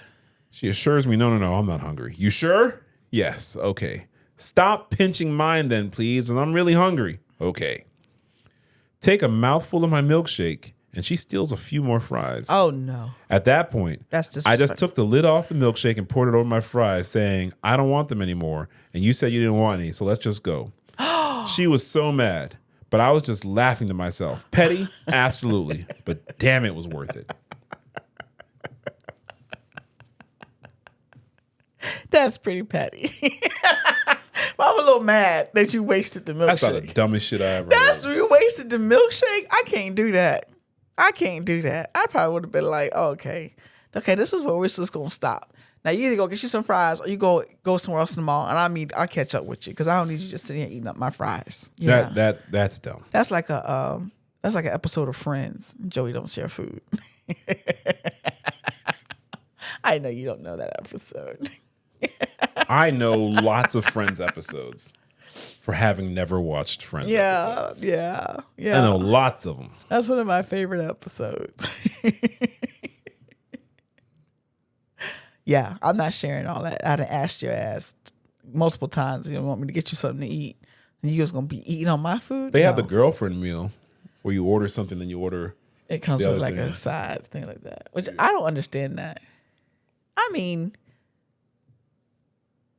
S2: She assures me, no, I'm not hungry. You sure? Yes. Okay. Stop pinching mine then, please, and I'm really hungry. Okay. Take a mouthful of my milkshake, and she steals a few more fries.
S1: Oh, no.
S2: At that point,
S1: That's
S2: I just
S1: disrespectful.
S2: took the lid off the milkshake and poured it over my fries, saying, I don't want them anymore, and you said you didn't want any, so let's just go. She was so mad, but I was just laughing to myself. Petty? Absolutely. But damn, it was worth it.
S1: That's pretty petty. I'm a little mad that you wasted the milkshake.
S2: That's not the dumbest shit I ever
S1: That's
S2: heard.
S1: you wasted the milkshake? I can't do that. I probably would have been like, oh, okay, this is where we're just going to stop. Now, you either go get you some fries or you go somewhere else in the mall, and I'll catch up with you because I don't need you just sitting here eating up my fries. Yeah.
S2: That's dumb.
S1: That's like an episode of Friends. Joey don't share food. I know you don't know that episode.
S2: I know lots of Friends episodes for having never watched Friends episodes.
S1: Yeah.
S2: I know lots of them.
S1: That's one of my favorite episodes. Yeah, I'm not sharing all that. I done asked your ass multiple times. You want me to get you something to eat, and you just gonna be eating on my food?
S2: They have the
S1: No.
S2: girlfriend meal where you order something, then you order.
S1: It comes
S2: the
S1: with
S2: other
S1: like
S2: thing.
S1: a side thing like that, which I don't understand that. I mean,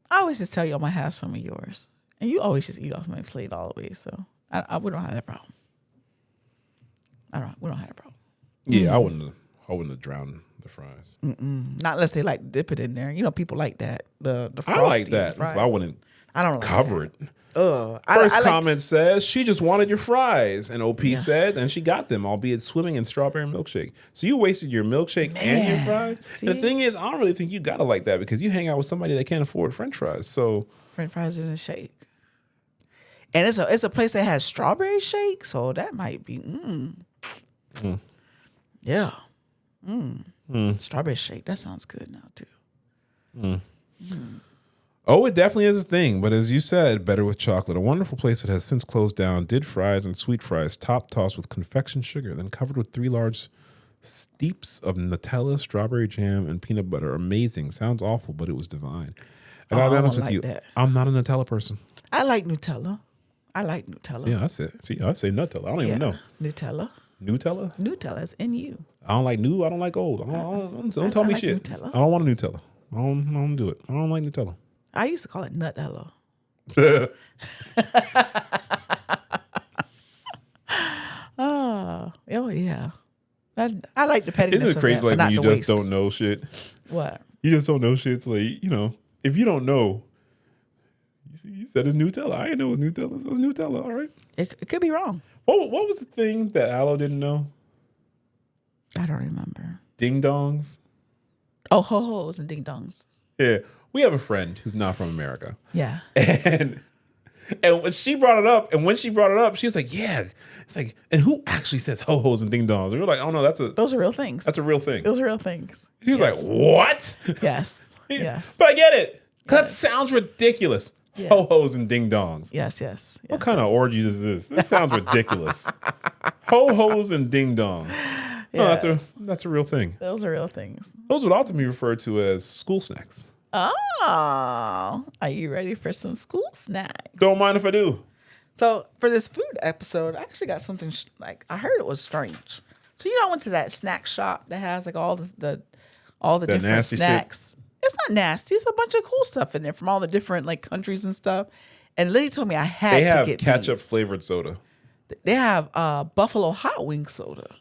S1: I always just tell you I'm gonna have some of yours, and you always just eat off my plate always. So we don't have that problem. We don't have that problem.
S2: Yeah, I wouldn't have drowned the fries.
S1: Not unless they like dip it in there. You know, people like that. The
S2: I
S1: frosty
S2: like that.
S1: fries.
S2: I wouldn't
S1: I don't like
S2: cover
S1: that.
S2: it.
S1: Ugh.
S2: First
S1: I like
S2: comment says she just wanted your fries, and OP said, and she got them, albeit swimming in strawberry milkshake. So you wasted your milkshake and your fries.
S1: see?
S2: And the thing is, I don't really think you gotta like that because you hang out with somebody that can't afford French fries. So
S1: French fries in a shake, and it's a place that has strawberry shake, so that might be yeah, strawberry shake. That sounds good now too.
S2: oh, it definitely is a thing. But as you said, better with chocolate. A wonderful place that has since closed down. Did fries and sweet fries, top tossed with confection sugar, then covered with 3 large steeps of Nutella, strawberry jam, and peanut butter. Amazing. Sounds awful, but it was divine. I gotta be honest with
S1: like
S2: you.
S1: that.
S2: I'm not a Nutella person.
S1: I like Nutella. Yeah,
S2: Yeah, I say Nutella. I don't even know.
S1: Nutella.
S2: Nutella?
S1: Nutella's in you.
S2: I don't like new. I don't like old. Don't tell me
S1: like
S2: shit.
S1: Nutella.
S2: I don't want a Nutella. I don't do it. I don't like Nutella.
S1: I used to call it Nutella. Oh yeah. I like the pettiness.
S2: Isn't it crazy
S1: of that,
S2: like
S1: but
S2: when
S1: not
S2: you
S1: the
S2: just
S1: waste.
S2: don't know shit?
S1: What?
S2: You just don't know shit. It's like, if you don't know, you said it's Nutella. I didn't know it was Nutella. It was Nutella, all right.
S1: It could be wrong.
S2: What was the thing that Aloe didn't know?
S1: I don't remember.
S2: Ding dongs?
S1: Oh, ho-hos and ding-dongs.
S2: Yeah. We have a friend who's not from America.
S1: Yeah.
S2: And when she brought it up, she was like, yeah. It's like, and who actually says ho-hos and ding-dongs? And we were like, oh no,
S1: Those are real things.
S2: that's a real thing.
S1: Those are real things.
S2: She was like, what?
S1: Yes. Yes.
S2: But I get it. That sounds ridiculous.
S1: Yeah.
S2: Ho-hos and ding-dongs.
S1: Yes.
S2: What kind of orgy is this? This sounds ridiculous. Ho-hos and ding-dongs. No, that's a real thing.
S1: Those are real things.
S2: Those would often be referred to as school snacks.
S1: Oh, are you ready for some school snacks?
S2: Don't mind if I do.
S1: So for this food episode, I actually got something I heard it was strange. So I went to that snack shop that has like all the different
S2: nasty
S1: snacks. It's not nasty. It's a bunch of cool stuff in there from all the different like countries and stuff. And Lily told me I had
S2: They
S1: to
S2: have
S1: get
S2: ketchup
S1: these.
S2: flavored soda.
S1: They have Buffalo hot wing soda.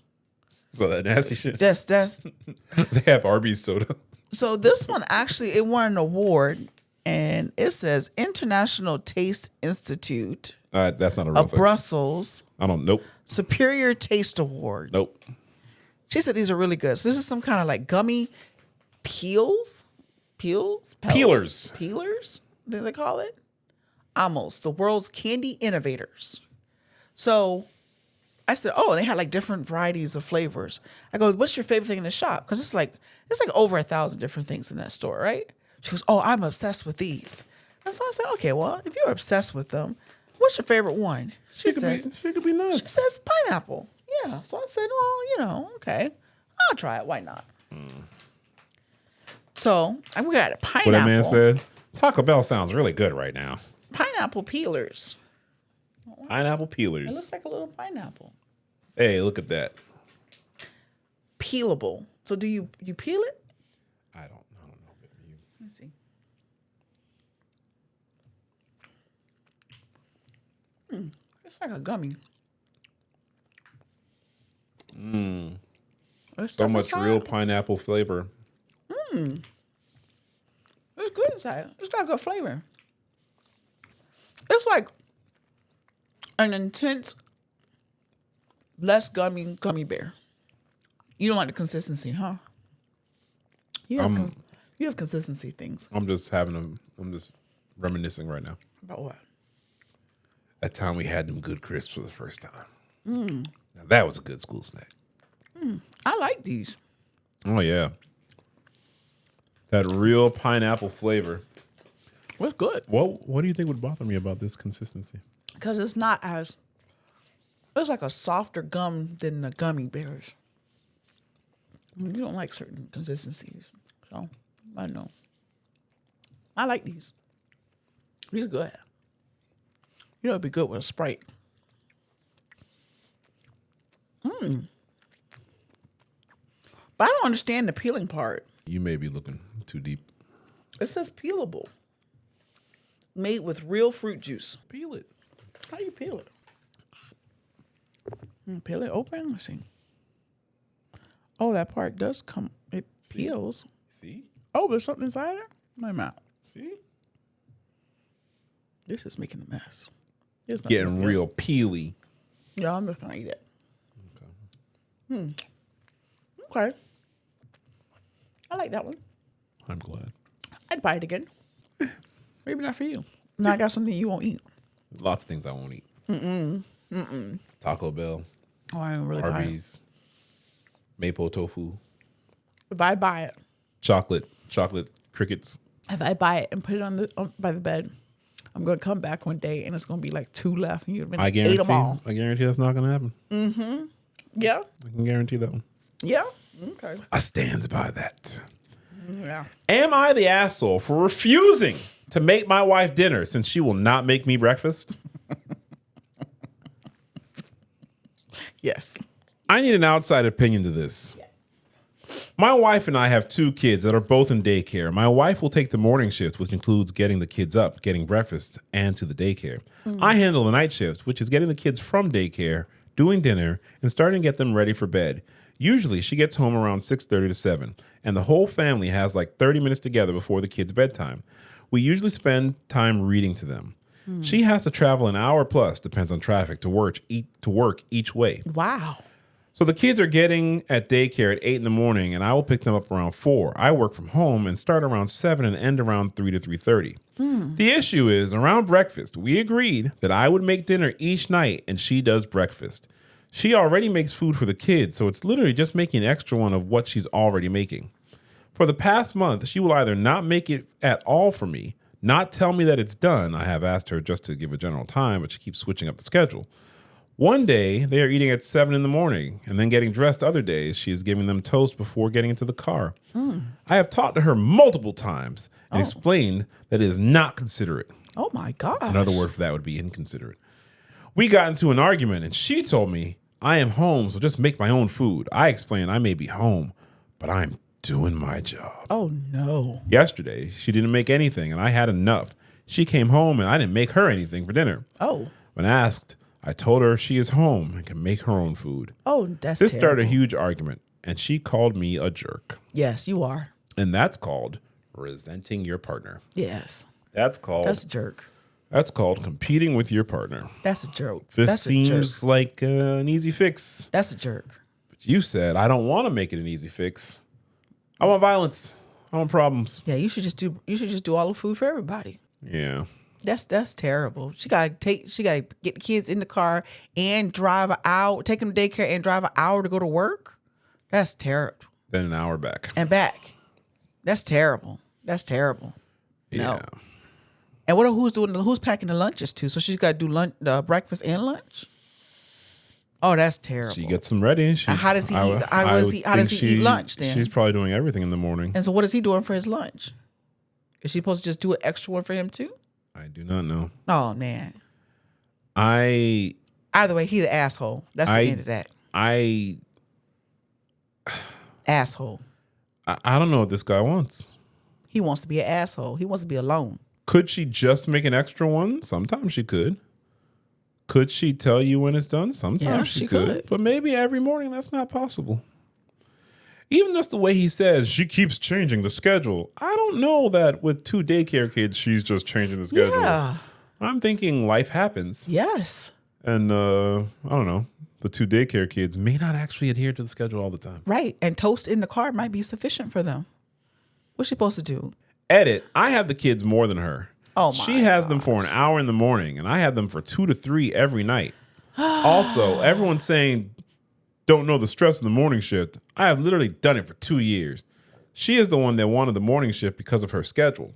S2: So that nasty shit.
S1: That's
S2: They have Arbys soda.
S1: So this one actually, it won an award, and it says International Taste Institute
S2: That's not a real
S1: of
S2: thing.
S1: Brussels
S2: Nope.
S1: Superior Taste Award.
S2: Nope.
S1: She said these are really good. So this is some kind of like gummy peelers, did they call it? Almost, the world's candy innovators. So I said, oh, and they had like different varieties of flavors. I go, what's your favorite thing in the shop? Because it's like over 1,000 different things in that store, right? She goes, oh, I'm obsessed with these. And so I said, okay, well, if you're obsessed with them, what's your favorite one? She
S2: She could be nuts.
S1: she says pineapple. Yeah. So I said, well, okay, I'll try it. Why not? So we got a pineapple.
S2: What that man said? Taco Bell sounds really good right now.
S1: Pineapple peelers.
S2: Pineapple
S1: It
S2: peelers.
S1: looks like a little pineapple.
S2: Hey, look at that.
S1: Peelable. So do you peel it?
S2: I don't know.
S1: Let me see. It's like a gummy.
S2: So much real pineapple flavor.
S1: It's good inside. It's got good flavor. It's like an intense, less gummy bear. You don't like the consistency, huh? You have consistency things.
S2: I'm just reminiscing right now.
S1: About what?
S2: That time we had them good crisps for the first time. Now that was a good school snack.
S1: I like these.
S2: Oh yeah. That real pineapple flavor.
S1: It's good.
S2: What do you think would bother me about this consistency?
S1: Because it's not as, it's like a softer gum than the gummy bears. You don't like certain consistencies. So I know. I like these. These are good. You know, it'd be good with a Sprite. But I don't understand the peeling part.
S2: You may be looking too deep.
S1: It says peelable. Made with real fruit juice.
S2: Peel it.
S1: How do you peel it? Peel it open? Let's see. Oh, that part does come. It peels.
S2: See?
S1: Oh, there's something inside there? My mouth.
S2: See?
S1: This is making a mess. It's not
S2: Getting
S1: good.
S2: real peely.
S1: Yeah, I'm just going to eat it. Okay. I like that one.
S2: I'm glad.
S1: I'd buy it again. Maybe not for you. Now I got something you won't eat.
S2: Lots of things I won't eat. Taco Bell,
S1: Oh, I don't really buy it.
S2: Arbys, maple tofu,
S1: If I buy it,
S2: chocolate crickets.
S1: if I buy it and put it on by the bed, I'm going to come back one day and it's going to be like 2 left and you've been
S2: I
S1: ate
S2: guarantee.
S1: them all.
S2: I guarantee that's not going to happen.
S1: Yeah?
S2: I can guarantee that one.
S1: Yeah? Okay.
S2: I stand by that.
S1: Yeah.
S2: Am I the asshole for refusing to make my wife dinner since she will not make me breakfast?
S1: Yes.
S2: I need an outside opinion to this. My wife and I have 2 kids that are both in daycare. My wife will take the morning shift, which includes getting the kids up, getting breakfast, and to the daycare. I handle the night shift, which is getting the kids from daycare, doing dinner, and starting to get them ready for bed. Usually, she gets home around 6:30 to 7, and the whole family has like 30 minutes together before the kids' bedtime. We usually spend time reading to them. She has to travel an hour plus, depends on traffic, to work each way.
S1: Wow.
S2: So the kids are getting at daycare at 8 in the morning, and I will pick them up around 4. I work from home and start around 7 and end around 3 to 3:30. The issue is, around breakfast, we agreed that I would make dinner each night, and she does breakfast. She already makes food for the kids, so it's literally just making an extra one of what she's already making. For the past month, she will either not make it at all for me, not tell me that it's done. I have asked her just to give a general time, but she keeps switching up the schedule. One day, they are eating at 7 in the morning and then getting dressed other days. She is giving them toast before getting into the car. I have talked to her multiple times and explained that it is not considerate.
S1: Oh, my gosh.
S2: Another word for that would be inconsiderate. We got into an argument and she told me, I am home, so just make my own food. I explained I may be home, but I'm doing my job.
S1: Oh, no.
S2: Yesterday, she didn't make anything and I had enough. She came home and I didn't make her anything for dinner.
S1: Oh.
S2: When asked, I told her she is home and can make her own food.
S1: Oh, that's
S2: This
S1: terrible.
S2: started a huge argument and she called me a jerk.
S1: Yes, you are.
S2: And that's called resenting your partner.
S1: Yes.
S2: That's called
S1: That's a jerk.
S2: competing with your partner.
S1: That's a joke.
S2: This
S1: That's
S2: seems
S1: a jerk.
S2: like an easy fix.
S1: That's a jerk.
S2: But you said, I don't want to make it an easy fix. I want violence. I want problems.
S1: Yeah, you should just do all the food for everybody.
S2: Yeah.
S1: That's terrible. She gotta get the kids in the car and drive take them to daycare and drive an hour to go to work. That's terrible.
S2: Then an hour back.
S1: And back. That's terrible. That's terrible.
S2: Yeah.
S1: No. And who's packing the lunches too? So she's got to do breakfast and lunch. Oh, that's terrible.
S2: She gets them ready.
S1: How does he eat? How does he eat lunch then?
S2: She's probably doing everything in the morning.
S1: And so what is he doing for his lunch? Is she supposed to just do an extra one for him too?
S2: I do not know.
S1: Oh man.
S2: I
S1: Either way, he's an asshole. That's the end of that. Asshole.
S2: I don't know what this guy wants.
S1: He wants to be an asshole. He wants to be alone.
S2: Could she just make an extra one? Sometimes she could. Could she tell you when it's done? Sometimes she could. But maybe every morning that's not possible. Even just the way he says, she keeps changing the schedule. I don't know that with 2 daycare kids, she's just changing the schedule.
S1: Yeah.
S2: I'm thinking life happens.
S1: Yes.
S2: And I don't know. The 2 daycare kids may not actually adhere to the schedule all the time.
S1: Right. And toast in the car might be sufficient for them. What's she supposed to do?
S2: Edit. I have the kids more than her.
S1: Oh, my
S2: She has them for an hour in the morning, and I have them for 2 to 3 every night. Also, everyone's saying, don't know the stress of the morning shift. I have literally done it for 2 years. She is the one that wanted the morning shift because of her schedule.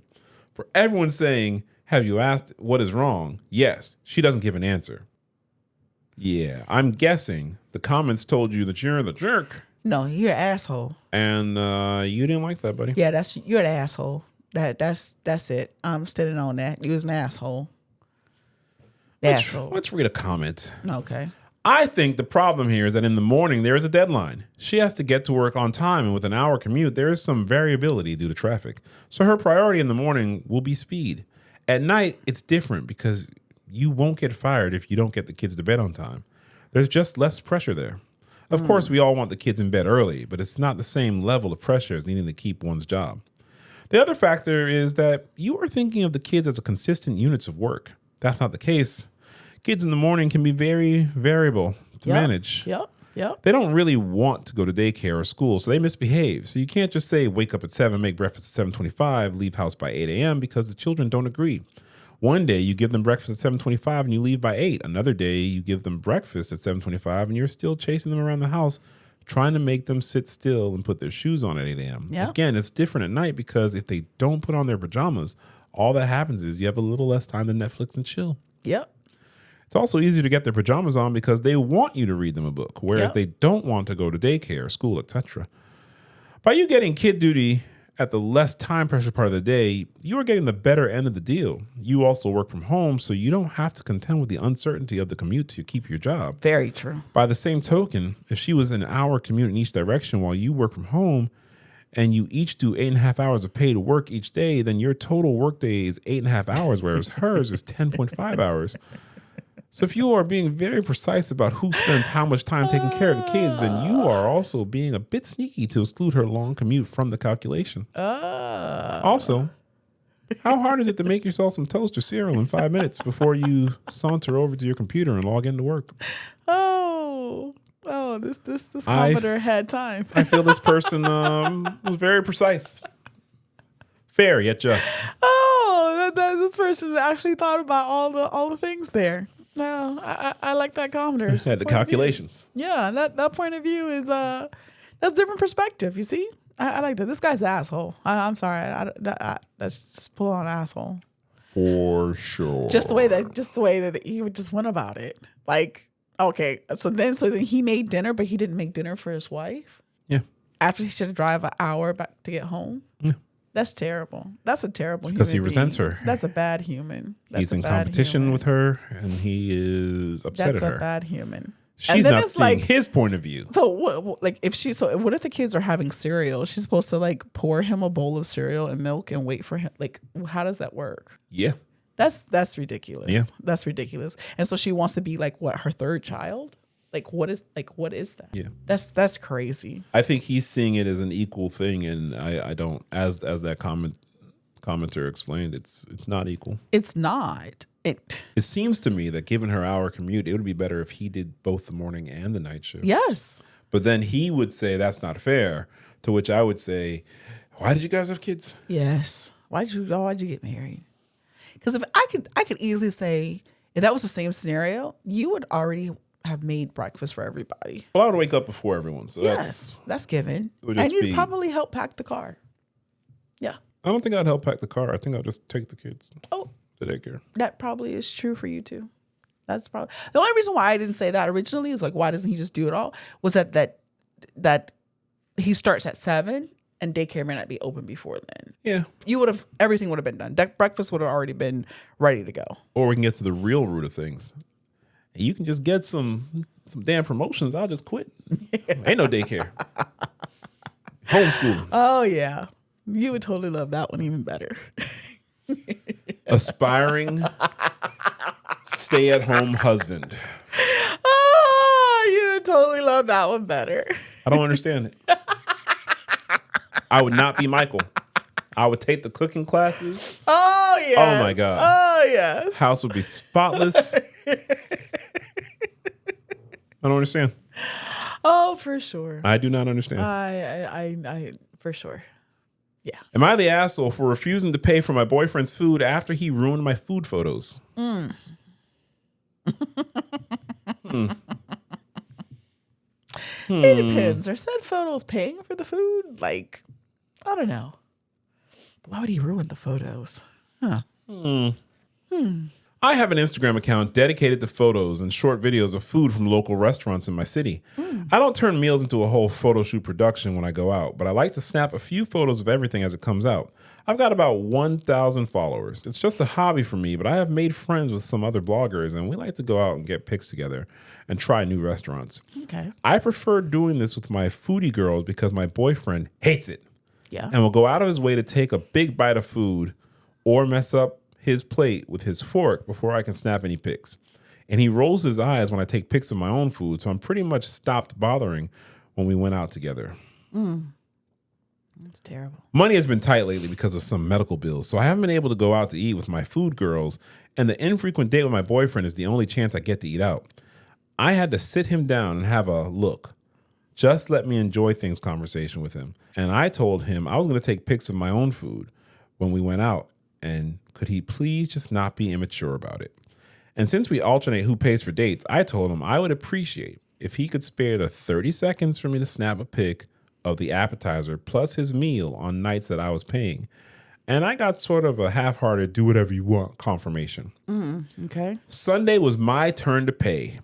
S2: For everyone saying, have you asked what is wrong? Yes. She doesn't give an answer. Yeah, I'm guessing the comments told you that you're the jerk.
S1: No, you're an asshole.
S2: And you didn't like that, buddy.
S1: Yeah, you're an asshole. That's it. I'm standing on that. You was an asshole. Asshole.
S2: Let's read a comment.
S1: Okay.
S2: I think the problem here is that in the morning there is a deadline. She has to get to work on time, and with an hour commute, there is some variability due to traffic. So her priority in the morning will be speed. At night, it's different because you won't get fired if you don't get the kids to bed on time. There's just less pressure there. Of course, we all want the kids in bed early, but it's not the same level of pressure as needing to keep one's job. The other factor is that you are thinking of the kids as a consistent units of work. That's not the case. Kids in the morning can be very variable to manage.
S1: Yep.
S2: They don't really want to go to daycare or school, so they misbehave. So you can't just say wake up at 7, make breakfast at 7:25, leave house by 8 a.m. because the children don't agree. One day you give them breakfast at 7:25 and you leave by 8. Another day you give them breakfast at 7:25 and you're still chasing them around the house, trying to make them sit still and put their shoes on at 8 a.m.
S1: Yep.
S2: Again, it's different at night because if they don't put on their pajamas, all that happens is you have a little less time to Netflix and chill.
S1: Yep.
S2: It's also easier to get their pajamas on because they want you to read them a book, whereas they don't want to go to daycare, school, etc. By you getting kid duty at the less time pressure part of the day, you are getting the better end of the deal. You also work from home, so you don't have to contend with the uncertainty of the commute to keep your job.
S1: Very true.
S2: By the same token, if she was an hour commute in each direction while you work from home and you each do 8.5 hours of paid work each day, then your total workday is 8.5 hours, whereas hers is 10.5 hours. So if you are being very precise about who spends how much time taking care of the kids, then you are also being a bit sneaky to exclude her long commute from the calculation. Also, how hard is it to make yourself some toast or cereal in 5 minutes before you saunter over to your computer and log into work?
S1: This commenter had time.
S2: I feel this person was very precise. Fair yet just.
S1: This person actually thought about all the things there. No, I like that commenter.
S2: Had the calculations.
S1: Yeah, that point of view is that's different perspective. You see, I like that. This guy's an asshole. I'm sorry. That's just full on asshole.
S2: For sure.
S1: Just the way that he just went about it. Like, okay, so then he made dinner, but he didn't make dinner for his wife.
S2: Yeah.
S1: After he should drive an hour back to get home. Yeah. That's terrible. That's a terrible human
S2: because he resents her.
S1: That's a bad human.
S2: He's in competition with her, and he is upset at her.
S1: That's a bad human.
S2: She's not seeing his point of view.
S1: So what if the kids are having cereal? She's supposed to like pour him a bowl of cereal and milk and wait for him. Like, how does that work?
S2: Yeah.
S1: That's ridiculous.
S2: Yeah.
S1: That's ridiculous. And so she wants to be like what, her third child? What is that?
S2: Yeah.
S1: That's crazy.
S2: I think he's seeing it as an equal thing, and I don't, as that commenter explained, it's not equal.
S1: It's not. It
S2: seems to me that given her hour commute, it would be better if he did both the morning and the night shift.
S1: Yes.
S2: But then he would say that's not fair, to which I would say, why did you guys have kids?
S1: Yes. Why'd you get married? Because if I could easily say, if that was the same scenario, you would already have made breakfast for everybody.
S2: Well, I would wake up before everyone, so
S1: that's given.
S2: And
S1: you'd probably help pack the car. Yeah.
S2: I don't think I'd help pack the car. I think I'll just take the kids. To daycare.
S1: That probably is true for you too. That's probably the only reason why I didn't say that originally is like, why doesn't he just do it all? Was that he starts at 7 and daycare may not be open before then.
S2: Yeah.
S1: Everything would have been done. Breakfast would have already been ready to go.
S2: Or we can get to the real root of things. You can just get some damn promotions. I'll just quit. Ain't no daycare. Homeschooling.
S1: Oh, yeah. You would totally love that one even better.
S2: Aspiring stay-at-home husband.
S1: Oh, you would totally love that one better.
S2: I don't understand it. I would not be Michael. I would take the cooking classes.
S1: Oh, yes.
S2: Oh, my God.
S1: Oh, yes.
S2: House would be spotless. I don't understand.
S1: Oh, for sure.
S2: I do not understand.
S1: I for sure. Yeah.
S2: Am I the asshole for refusing to pay for my boyfriend's food after he ruined my food photos?
S1: It depends. Are said photos paying for the food? Like, I don't know. Why would he ruin the photos? Huh.
S2: I have an Instagram account dedicated to photos and short videos of food from local restaurants in my city. I don't turn meals into a whole photo shoot production when I go out, but I like to snap a few photos of everything as it comes out. I've got about 1,000 followers. It's just a hobby for me, but I have made friends with some other bloggers, and we like to go out and get pics together and try new restaurants.
S1: Okay.
S2: I prefer doing this with my foodie girls because my boyfriend hates it.
S1: Yeah.
S2: And will go out of his way to take a big bite of food or mess up his plate with his fork before I can snap any pics. And he rolls his eyes when I take pics of my own food, so I'm pretty much stopped bothering when we went out together.
S1: That's terrible.
S2: Money has been tight lately because of some medical bills, so I haven't been able to go out to eat with my food girls, and the infrequent date with my boyfriend is the only chance I get to eat out. I had to sit him down and have a look. Just let me enjoy things conversation with him. And I told him I was going to take pics of my own food when we went out, and could he please just not be immature about it? And since we alternate who pays for dates, I told him I would appreciate if he could spare the 30 seconds for me to snap a pic of the appetizer plus his meal on nights that I was paying. And I got sort of a half-hearted do whatever you want confirmation.
S1: Okay.
S2: Sunday was my turn to pay,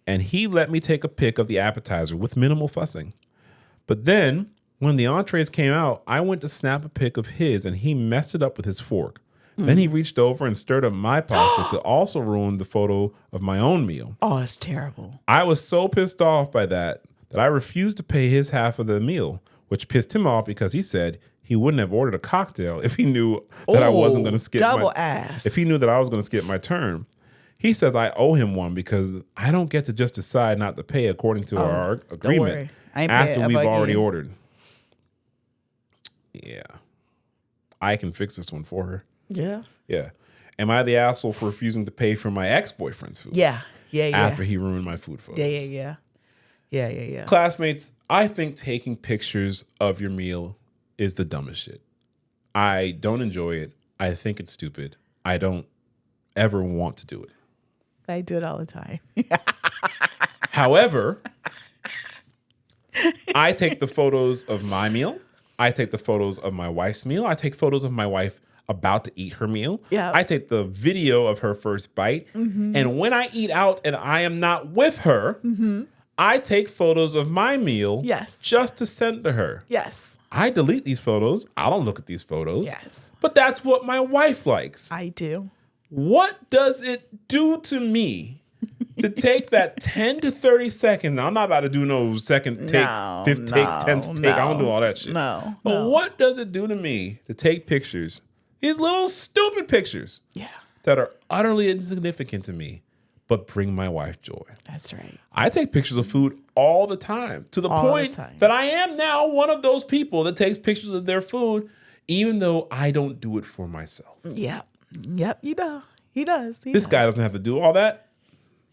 S2: and he let me take a pic of the appetizer with minimal fussing. But then when the entrees came out, I went to snap a pic of his, and he messed it up with his fork. Then he reached over and stirred up my pasta to also ruin the photo of my own meal.
S1: Oh, that's terrible.
S2: I was so pissed off by that I refused to pay his half of the meal, which pissed him off because he said he wouldn't have ordered a cocktail if he knew that I wasn't going to skip
S1: double ass.
S2: If he knew that I was going to skip my turn. He says I owe him one because I don't get to just decide not to pay according to our agreement after we've already ordered. Yeah. I can fix this one for her.
S1: Yeah.
S2: Yeah. Am I the asshole for refusing to pay for my ex-boyfriend's food?
S1: Yeah.
S2: After he ruined my food photos.
S1: Yeah.
S2: Classmates, I think taking pictures of your meal is the dumbest shit. I don't enjoy it. I think it's stupid. I don't ever want to do it.
S1: I do it all the time.
S2: However, I take the photos of my meal. I take the photos of my wife's meal. I take photos of my wife about to eat her meal.
S1: Yeah.
S2: I take the video of her first bite. And when I eat out and I am not with her, I take photos of my meal just to send to her.
S1: Yes.
S2: I delete these photos. I don't look at these photos.
S1: Yes.
S2: But that's what my wife likes.
S1: I do.
S2: What does it do to me to take that 10 to 30 seconds? Now, I'm not about to do no second take, fifth take, 10th take. I don't do all that shit.
S1: No.
S2: But what does it do to me to take pictures, these little stupid pictures that are utterly insignificant to me, but bring my wife joy?
S1: That's right.
S2: I take pictures of food all the time, to the point that I am now one of those people that takes pictures of their food, even though I don't do it for myself.
S1: Yep, you know. He does.
S2: This guy doesn't have to do all that.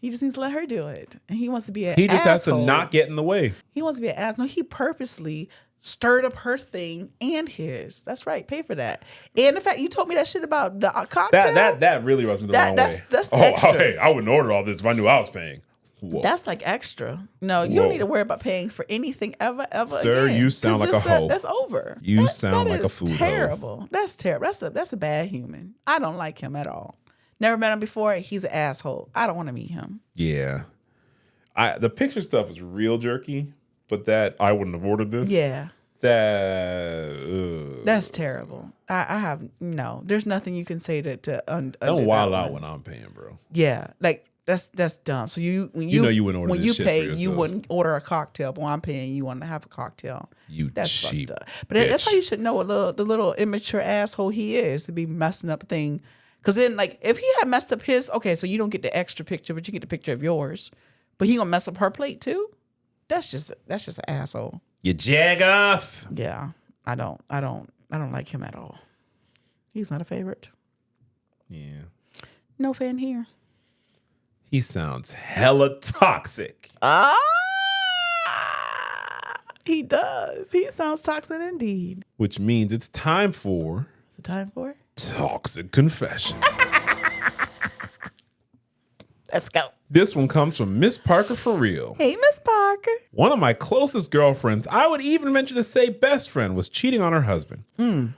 S1: He just needs to let her do it. And he wants to be an
S2: He just
S1: asshole.
S2: has to not get in the way.
S1: He wants to be an ass. No, he purposely stirred up her thing and his. That's right. Pay for that. And in fact, you told me that shit about the cocktail.
S2: That really rubs me the wrong way.
S1: That's extra.
S2: Hey, I wouldn't order all this if I knew I was paying. Whoa.
S1: That's like extra. No, you don't need to worry about paying for anything ever
S2: Sir,
S1: again.
S2: you sound like a hoe.
S1: That's over.
S2: You sound like a food hoe.
S1: Terrible. That's terrible. That's a bad human. I don't like him at all. Never met him before. He's an asshole. I don't want to meet him.
S2: Yeah. The picture stuff is real jerky, but that I wouldn't have ordered this.
S1: Yeah.
S2: That's
S1: terrible. I have no. There's nothing you can say to undo
S2: don't wild
S1: that
S2: out
S1: one.
S2: when I'm paying, bro.
S1: Yeah, like that's dumb. So when you
S2: wouldn't order
S1: when
S2: this
S1: you
S2: shit
S1: pay,
S2: for
S1: you
S2: yourself.
S1: wouldn't order a cocktail, but when I'm paying, you want to have a cocktail. That's
S2: cheap
S1: fucked up. But that's
S2: bitch.
S1: how you should know what the little immature asshole he is to be messing up a thing. Because then, like, if he had messed up his, okay, so you don't get the extra picture, but you get the picture of yours. But he gonna mess up her plate too. That's just an asshole.
S2: You jag off.
S1: Yeah, I don't like him at all. He's not a favorite.
S2: Yeah.
S1: No fan here.
S2: He sounds hella toxic.
S1: He does. He sounds toxic indeed.
S2: Which means it's time for...
S1: Is it time for it?
S2: Toxic Confessions.
S1: Let's go.
S2: This one comes from MsParkerForReal.
S1: Hey, Miss Parker.
S2: One of my closest girlfriends, I would even venture to say best friend, was cheating on her husband.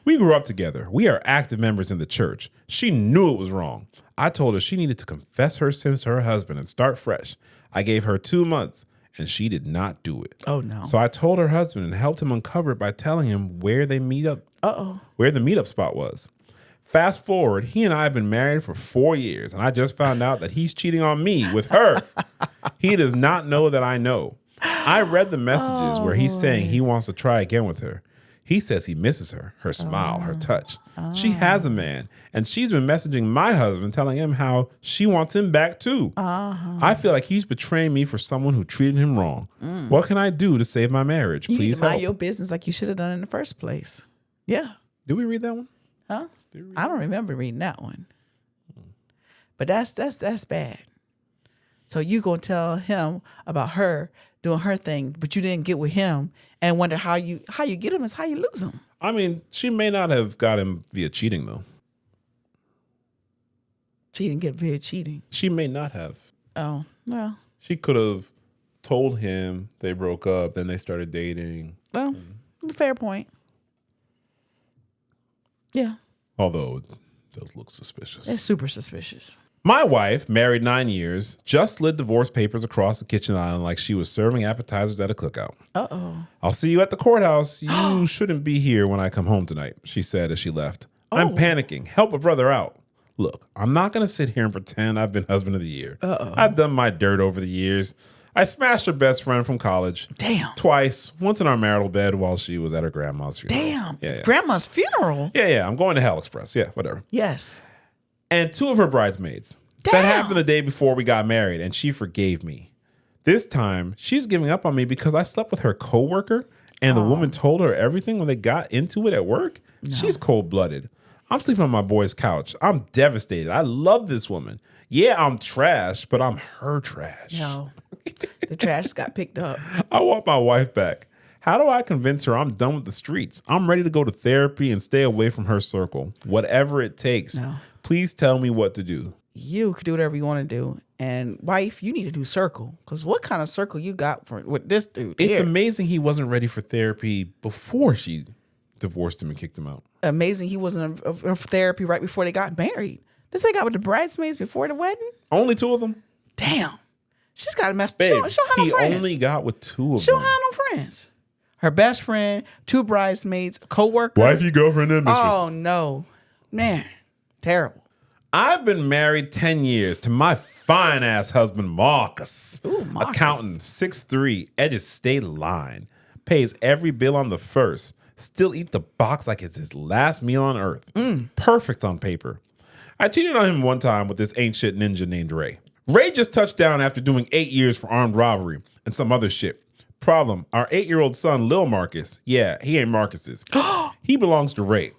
S2: We grew up together. We are active members in the church. She knew it was wrong. I told her she needed to confess her sins to her husband and start fresh. I gave her 2 months, and she did not do it.
S1: Oh, no.
S2: So I told her husband and helped him uncover it by telling him where they meet up, where the meetup spot was. Fast forward, he and I have been married for 4 years, and I just found out that he's cheating on me with her. He does not know that I know. I read the messages where he's saying he wants to try again with her. He says he misses her, her smile, her touch. She has a man, and she's been messaging my husband telling him how she wants him back too. I feel like he's betraying me for someone who treated him wrong. What can I do to save my marriage?
S1: You need
S2: Please
S1: to mind
S2: help.
S1: your business like you should have done in the first place. Yeah.
S2: Did we read that one?
S1: Huh? I don't remember reading that one. But that's bad. So you gonna tell him about her doing her thing, but you didn't get with him and wonder how you get him is how you lose him.
S2: I mean, she may not have got him via cheating, though.
S1: She didn't get via cheating.
S2: She may not have.
S1: Oh, well.
S2: She could have told him they broke up, then they started dating.
S1: Well, fair point. Yeah.
S2: Although it does look suspicious.
S1: It's super suspicious.
S2: My wife, married 9 years, just slid divorce papers across the kitchen island like she was serving appetizers at a cookout.
S1: Uh-oh.
S2: I'll see you at the courthouse. You shouldn't be here when I come home tonight, she said as she left. I'm panicking. Help a brother out. Look, I'm not going to sit here and pretend I've been husband of the year. I've done my dirt over the years. I smashed her best friend from college.
S1: Damn.
S2: Twice. Once in our marital bed while she was at her grandma's funeral.
S1: Damn.
S2: Yeah.
S1: Grandma's funeral?
S2: Yeah. I'm going to Hell Express. Yeah, whatever.
S1: Yes.
S2: And 2 of her bridesmaids.
S1: Damn.
S2: That happened the day before we got married, and she forgave me. This time, she's giving up on me because I slept with her coworker, and the woman told her everything when they got into it at work. No. She's cold-blooded. I'm sleeping on my boy's couch. I'm devastated. I love this woman. Yeah, I'm trash, but I'm her trash.
S1: No. The trash got picked up.
S2: I want my wife back. How do I convince her I'm done with the streets? I'm ready to go to therapy and stay away from her circle. Whatever it takes.
S1: No.
S2: Please tell me what to do.
S1: You could do whatever you want to do. And wife, you need to do circle. Because what kind of circle you got with this dude?
S2: It's
S1: here?
S2: amazing he wasn't ready for therapy before she divorced him and kicked him out.
S1: Amazing he wasn't in therapy right before they got married. This they got with the bridesmaids before the wedding?
S2: Only 2 of them?
S1: Damn. She's got to mess.
S2: Babe,
S1: she don't have no friends.
S2: he only got with 2 of
S1: She
S2: them.
S1: don't have no friends. Her best friend, 2 bridesmaids, a co-worker.
S2: Wifey, girlfriend, and mistress.
S1: Oh, no. Man, terrible.
S2: I've been married 10 years to my fine-ass husband, Marcus.
S1: Ooh, Marcus.
S2: Accountant, 6'3", edges state line. Pays every bill on the first. Still eat the box like it's his last meal on earth. Perfect on paper. I cheated on him one time with this ain't shit ninja named Ray. Ray just touched down after doing 8 years for armed robbery and some other shit. Problem, our 8-year-old son, Lil Marcus, yeah, he ain't Marcus's. He belongs to Ray.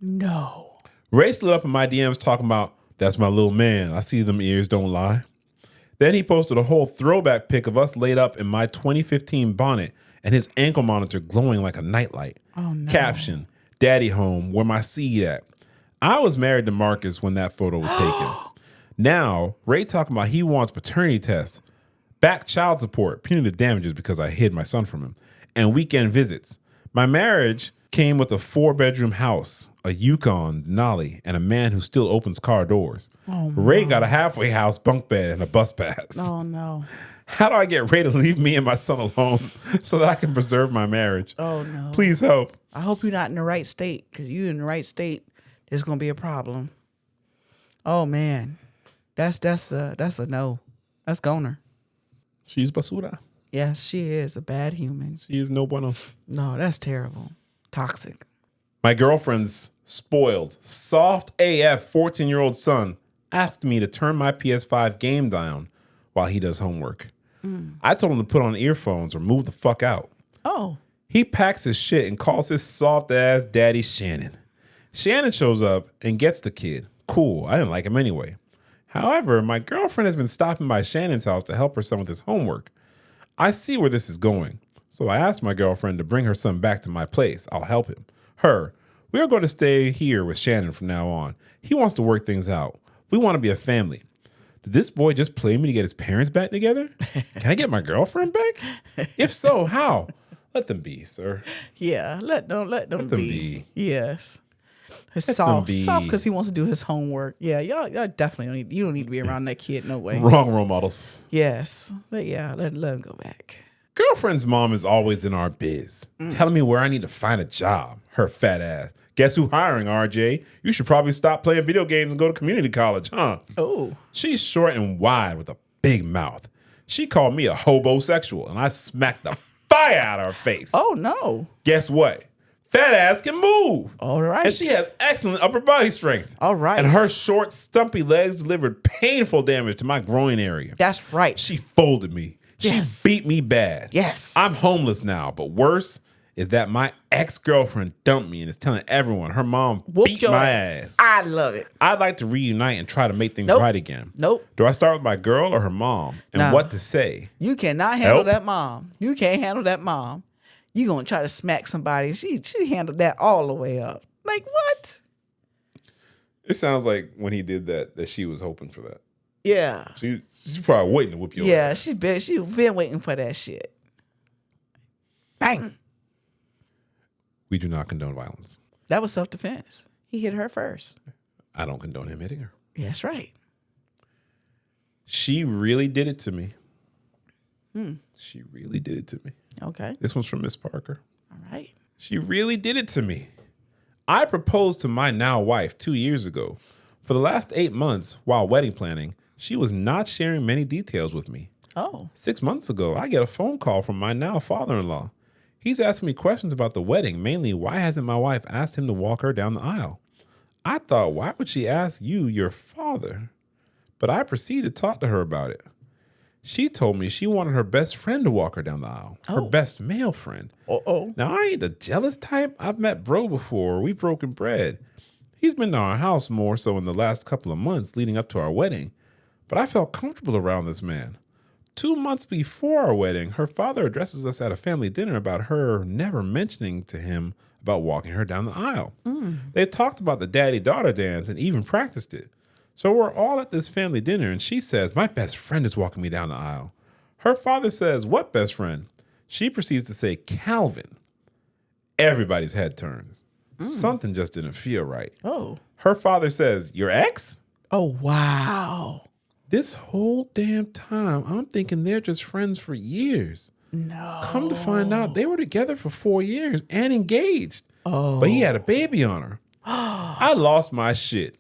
S1: No.
S2: Ray slid up in my DMs talking about, that's my little man. I see them ears don't lie. Then he posted a whole throwback pic of us laid up in my 2015 bonnet and his ankle monitor glowing like a nightlight.
S1: Oh, no.
S2: Caption, daddy home, where my seed at. I was married to Marcus when that photo was taken. Now, Ray talking about he wants paternity tests, back child support, punitive damages because I hid my son from him, and weekend visits. My marriage came with a 4-bedroom house, a Yukon Denali, and a man who still opens car doors.
S1: Oh,
S2: Ray got a halfway house, bunk bed, and a bus pass.
S1: Oh, no.
S2: How do I get Ray to leave me and my son alone so that I can preserve my marriage?
S1: Oh, no.
S2: Please help.
S1: I hope you're not in the right state, because you in the right state, there's going to be a problem. Oh, man. That's a no. That's goner.
S2: She's basura.
S1: Yes, she is a bad human.
S2: She is no bueno.
S1: No, that's terrible. Toxic.
S2: My girlfriend's spoiled, soft AF 14-year-old son asked me to turn my PS5 game down while he does homework. I told him to put on earphones or move the fuck out.
S1: Oh.
S2: He packs his shit and calls his soft-ass daddy Shannon. Shannon shows up and gets the kid. Cool, I didn't like him anyway. However, my girlfriend has been stopping by Shannon's house to help her son with his homework. I see where this is going, so I asked my girlfriend to bring her son back to my place. I'll help him. We are going to stay here with Shannon from now on. He wants to work things out. We want to be a family. Did this boy just play me to get his parents back together? Can I get my girlfriend back? If so, how? Let them be, sir.
S1: Yeah, let them be.
S2: be.
S1: Yes. His
S2: Let them
S1: soft
S2: be.
S1: because he wants to do his homework. Yeah, y'all definitely don't need, you don't need to be around that kid. No way.
S2: Wrong role models.
S1: Yes, but yeah, let him go back.
S2: Girlfriend's mom is always in our biz, telling me where I need to find a job. Her fat ass. Guess who hiring, RJ? You should probably stop playing video games and go to community college, huh?
S1: Oh,
S2: She's short and wide with a big mouth. She called me a hobosexual, and I smacked the fire out of her face.
S1: oh no!
S2: Guess what? Fat ass can move.
S1: All right.
S2: And she has excellent upper body strength.
S1: All right.
S2: And her short, stumpy legs delivered painful damage to my groin area.
S1: That's right.
S2: She folded me.
S1: Yes.
S2: She beat me bad.
S1: Yes.
S2: I'm homeless now, but worse is that my ex-girlfriend dumped me and is telling everyone her mom beat my ass.
S1: I love it.
S2: I'd like to reunite and try to make things
S1: Nope.
S2: right again.
S1: Nope.
S2: Do I start with my girl or her mom? And
S1: No.
S2: what to say?
S1: You cannot handle
S2: Help.
S1: that mom. You can't handle that mom. You gonna try to smack somebody. She handled that all the way up. Like what?
S2: It sounds like when he did that she was hoping for that.
S1: Yeah.
S2: She's probably waiting to whip your
S1: Yeah,
S2: ass.
S1: she been waiting for that shit. Bang.
S2: We do not condone violence.
S1: That was self-defense. He hit her first.
S2: I don't condone him hitting her.
S1: Yeah, that's right.
S2: She really did it to me. She really did it to me.
S1: Okay.
S2: This one's from Miss Parker.
S1: All right.
S2: She really did it to me. I proposed to my now wife 2 years ago. For the last 8 months, while wedding planning, she was not sharing many details with me.
S1: Oh.
S2: 6 months ago, I get a phone call from my now father-in-law. He's asking me questions about the wedding, mainly why hasn't my wife asked him to walk her down the aisle? I thought, why would she ask you, your father? But I proceeded to talk to her about it. She told me she wanted her best friend to walk her down the aisle. Her best male friend.
S1: Uh-oh.
S2: Now, I ain't the jealous type. I've met bro before. We've broken bread. He's been to our house more so in the last couple of months leading up to our wedding. But I felt comfortable around this man. 2 months before our wedding, her father addresses us at a family dinner about her never mentioning to him about walking her down the aisle. They talked about the daddy-daughter dance and even practiced it. So we're all at this family dinner, and she says, my best friend is walking me down the aisle. Her father says, what best friend? She proceeds to say, Calvin. Everybody's head turns. Something just didn't feel right.
S1: Oh.
S2: Her father says, your ex?
S1: Oh, wow.
S2: This whole damn time, I'm thinking they're just friends for years.
S1: No.
S2: Come to find out, they were together for 4 years and engaged.
S1: Oh.
S2: But he had a baby on her. I lost my shit.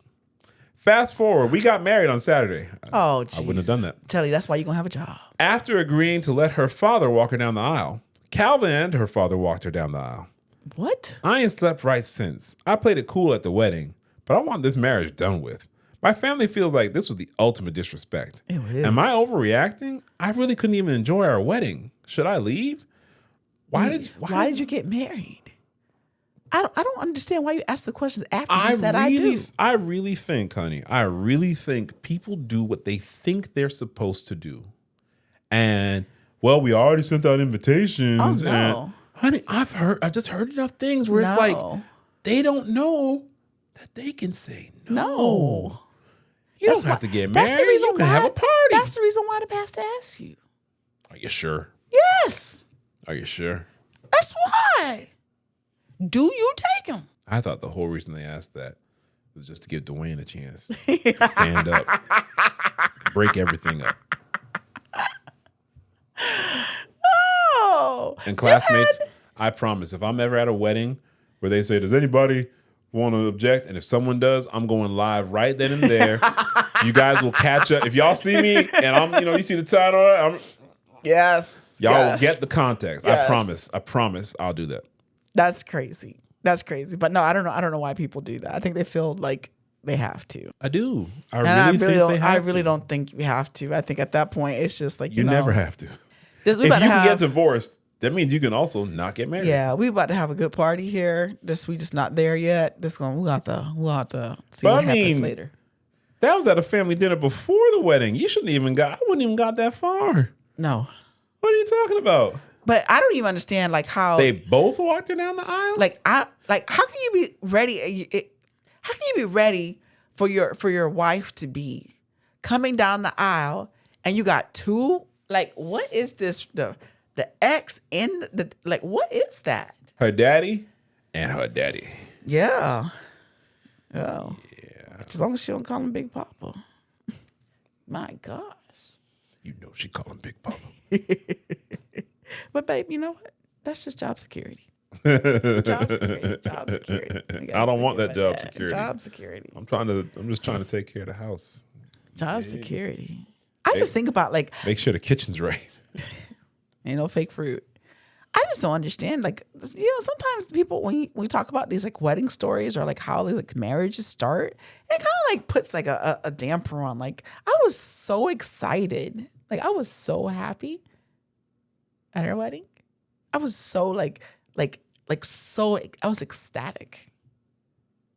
S2: Fast forward, we got married on Saturday.
S1: Oh,
S2: I wouldn't have done that.
S1: Tell you, that's why you're going to have a job.
S2: After agreeing to let her father walk her down the aisle, Calvin and her father walked her down the aisle.
S1: What?
S2: I ain't slept right since. I played it cool at the wedding, but I want this marriage done with. My family feels like this was the ultimate disrespect.
S1: It is.
S2: Am I overreacting? I really couldn't even enjoy our wedding. Should I leave? Why did
S1: you get married? I don't understand why you asked the questions after you said I do.
S2: I really think, honey, I really think people do what they think they're supposed to do. And, well, we already sent out invitations.
S1: Oh, no.
S2: And, honey, I just heard enough things where it's like, they don't know that they can say no.
S1: No.
S2: You don't have to get married.
S1: That's the reason
S2: you can have a party.
S1: That's the reason why the pastor asked you.
S2: Are you sure?
S1: Yes.
S2: Are you sure?
S1: That's why. Do you take him?
S2: I thought the whole reason they asked that was just to give Dwayne a chance to stand up, break everything up.
S1: Oh.
S2: And classmates, I promise, if I'm ever at a wedding where they say, does anybody want to object? And if someone does, I'm going live right then and there. You guys will catch up. If y'all see me and I'm, you see the title,
S1: Yes.
S2: y'all will get the context.
S1: Yes.
S2: I promise I'll do that.
S1: That's crazy. That's crazy. But no, I don't know why people do that. I think they feel like they have to.
S2: I do. I
S1: really don't think you have to. I think at that point it's just like
S2: you never have to.
S1: If
S2: you can get divorced, that means you can also not get married.
S1: Yeah, we about to have a good party here. We just not there yet. We'll have to see what happens later.
S2: That was at a family dinner before the wedding. I wouldn't even got that far.
S1: No.
S2: What are you talking about?
S1: But I don't even understand how
S2: they both walked her down the aisle.
S1: How can you be ready? How can you be ready for your wife to be coming down the aisle and you got two? What is this? The ex in the what is that?
S2: Her daddy and her daddy.
S1: Yeah. Oh. Yeah. As long as she don't call him Big Papa. My gosh.
S2: You know she call him Big Papa.
S1: But babe, you know what? That's just job security. Job security. Job security.
S2: I don't want that job security.
S1: Job security.
S2: I'm just trying to take care of the house.
S1: Job security. I just think about like
S2: make sure the kitchen's right.
S1: Ain't no fake fruit. I just don't understand. Like, sometimes people when we talk about these like wedding stories or like how like marriages start, it kind of like puts like a damper on. Like, I was so excited. Like, I was so happy at her wedding. I was so I was ecstatic.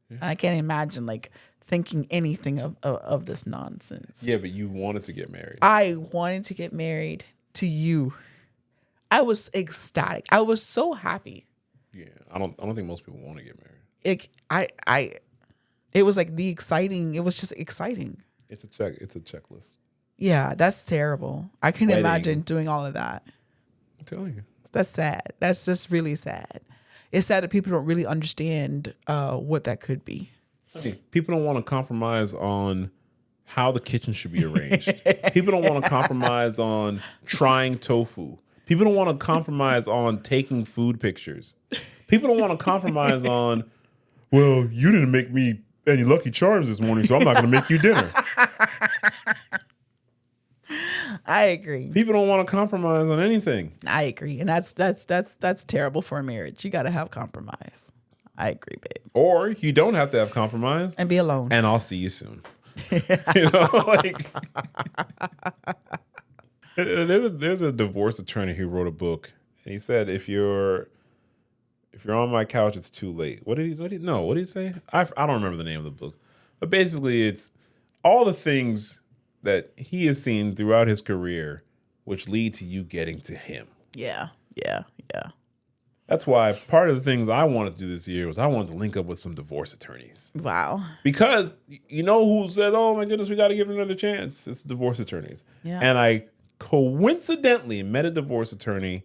S1: Yeah. I can't imagine like thinking anything of this nonsense.
S2: Yeah, but you wanted to get married.
S1: I wanted to get married to you. I was ecstatic. I was so happy.
S2: Yeah, I don't think most people want to get married.
S1: It was like it was just exciting.
S2: It's a checklist.
S1: Yeah, that's terrible. I can imagine doing all of that.
S2: I'm telling you.
S1: That's sad. That's just really sad. It's sad that people don't really understand what that could be.
S2: I mean, people don't want to compromise on how the kitchen should be arranged. People don't want to compromise on trying tofu. People don't want to compromise on taking food pictures. People don't want to compromise on, well, you didn't make me any Lucky Charms this morning, so I'm not going to make you dinner.
S1: I agree.
S2: People don't want to compromise on anything.
S1: I agree. And that's terrible for a marriage. You got to have compromise. I agree, babe.
S2: Or you don't have to have compromise.
S1: And be alone.
S2: And I'll see you soon. Like... There's a divorce attorney who wrote a book, and he said if you're on my couch, it's too late. What did he say? I don't remember the name of the book, but basically it's all the things that he has seen throughout his career which lead to you getting to him.
S1: Yeah.
S2: That's why part of the things I wanted to do this year was I wanted to link up with some divorce attorneys.
S1: Wow.
S2: Because you know who said, oh my goodness, we got to give it another chance? It's divorce attorneys.
S1: Yeah.
S2: And I coincidentally met a divorce attorney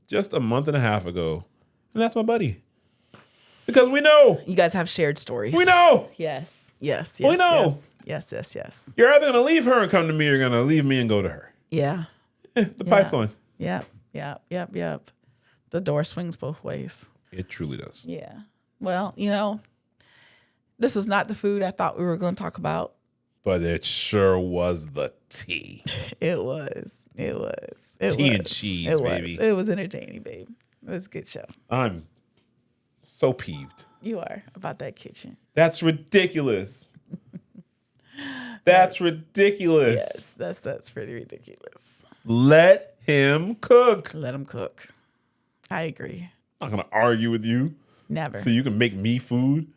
S2: just a month and a half ago, and that's my buddy. Because we know.
S1: You guys have shared stories.
S2: We know.
S1: Yes.
S2: We know.
S1: Yes.
S2: You're either going to leave her and come to me, or you're going to leave me and go to her.
S1: Yeah.
S2: The pipeline.
S1: Yep. The door swings both ways.
S2: It truly does.
S1: Yeah. Well, this is not the food I thought we were going to talk about.
S2: But it sure was the tea.
S1: It was.
S2: Tea and cheese, baby.
S1: It was entertaining, babe. It was a good show.
S2: I'm so peeved.
S1: You are about that kitchen.
S2: That's ridiculous. That's ridiculous.
S1: Yes, that's pretty ridiculous.
S2: Let him cook.
S1: Let him cook. I agree.
S2: I'm not going to argue with you.
S1: Never.
S2: So you can make me food.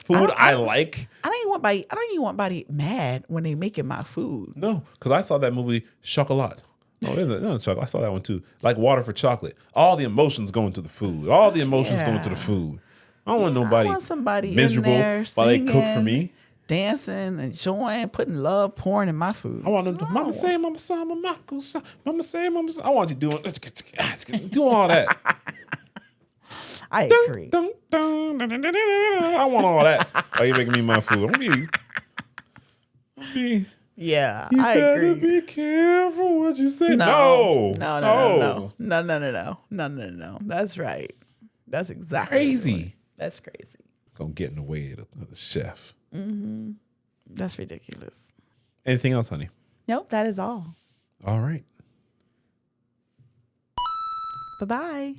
S2: Food I like.
S1: I don't even want anybody mad when they making my food.
S2: No, because I saw that movie Chocolat. Oh, no, I saw that one too. Like Water for Chocolate. All the emotions going to the food. All the emotions going to the food. I don't want nobody miserable
S1: in there
S2: while they cook for me.
S1: Dancing, enjoying, putting love, pouring in my food.
S2: I want them to, mama say, mama sa, mama sa, mama say, mama sa. I want you doing all that.
S1: I agree.
S2: I want all that. Why you making me my food?
S1: Yeah,
S2: you
S1: I agree.
S2: Be careful what you say.
S1: No. That's right. That's exactly
S2: crazy.
S1: That's crazy.
S2: Gonna get in the way of the chef.
S1: Mm-hmm. That's ridiculous.
S2: Anything else, honey?
S1: Nope, that is all.
S2: All right.
S1: Bye-bye.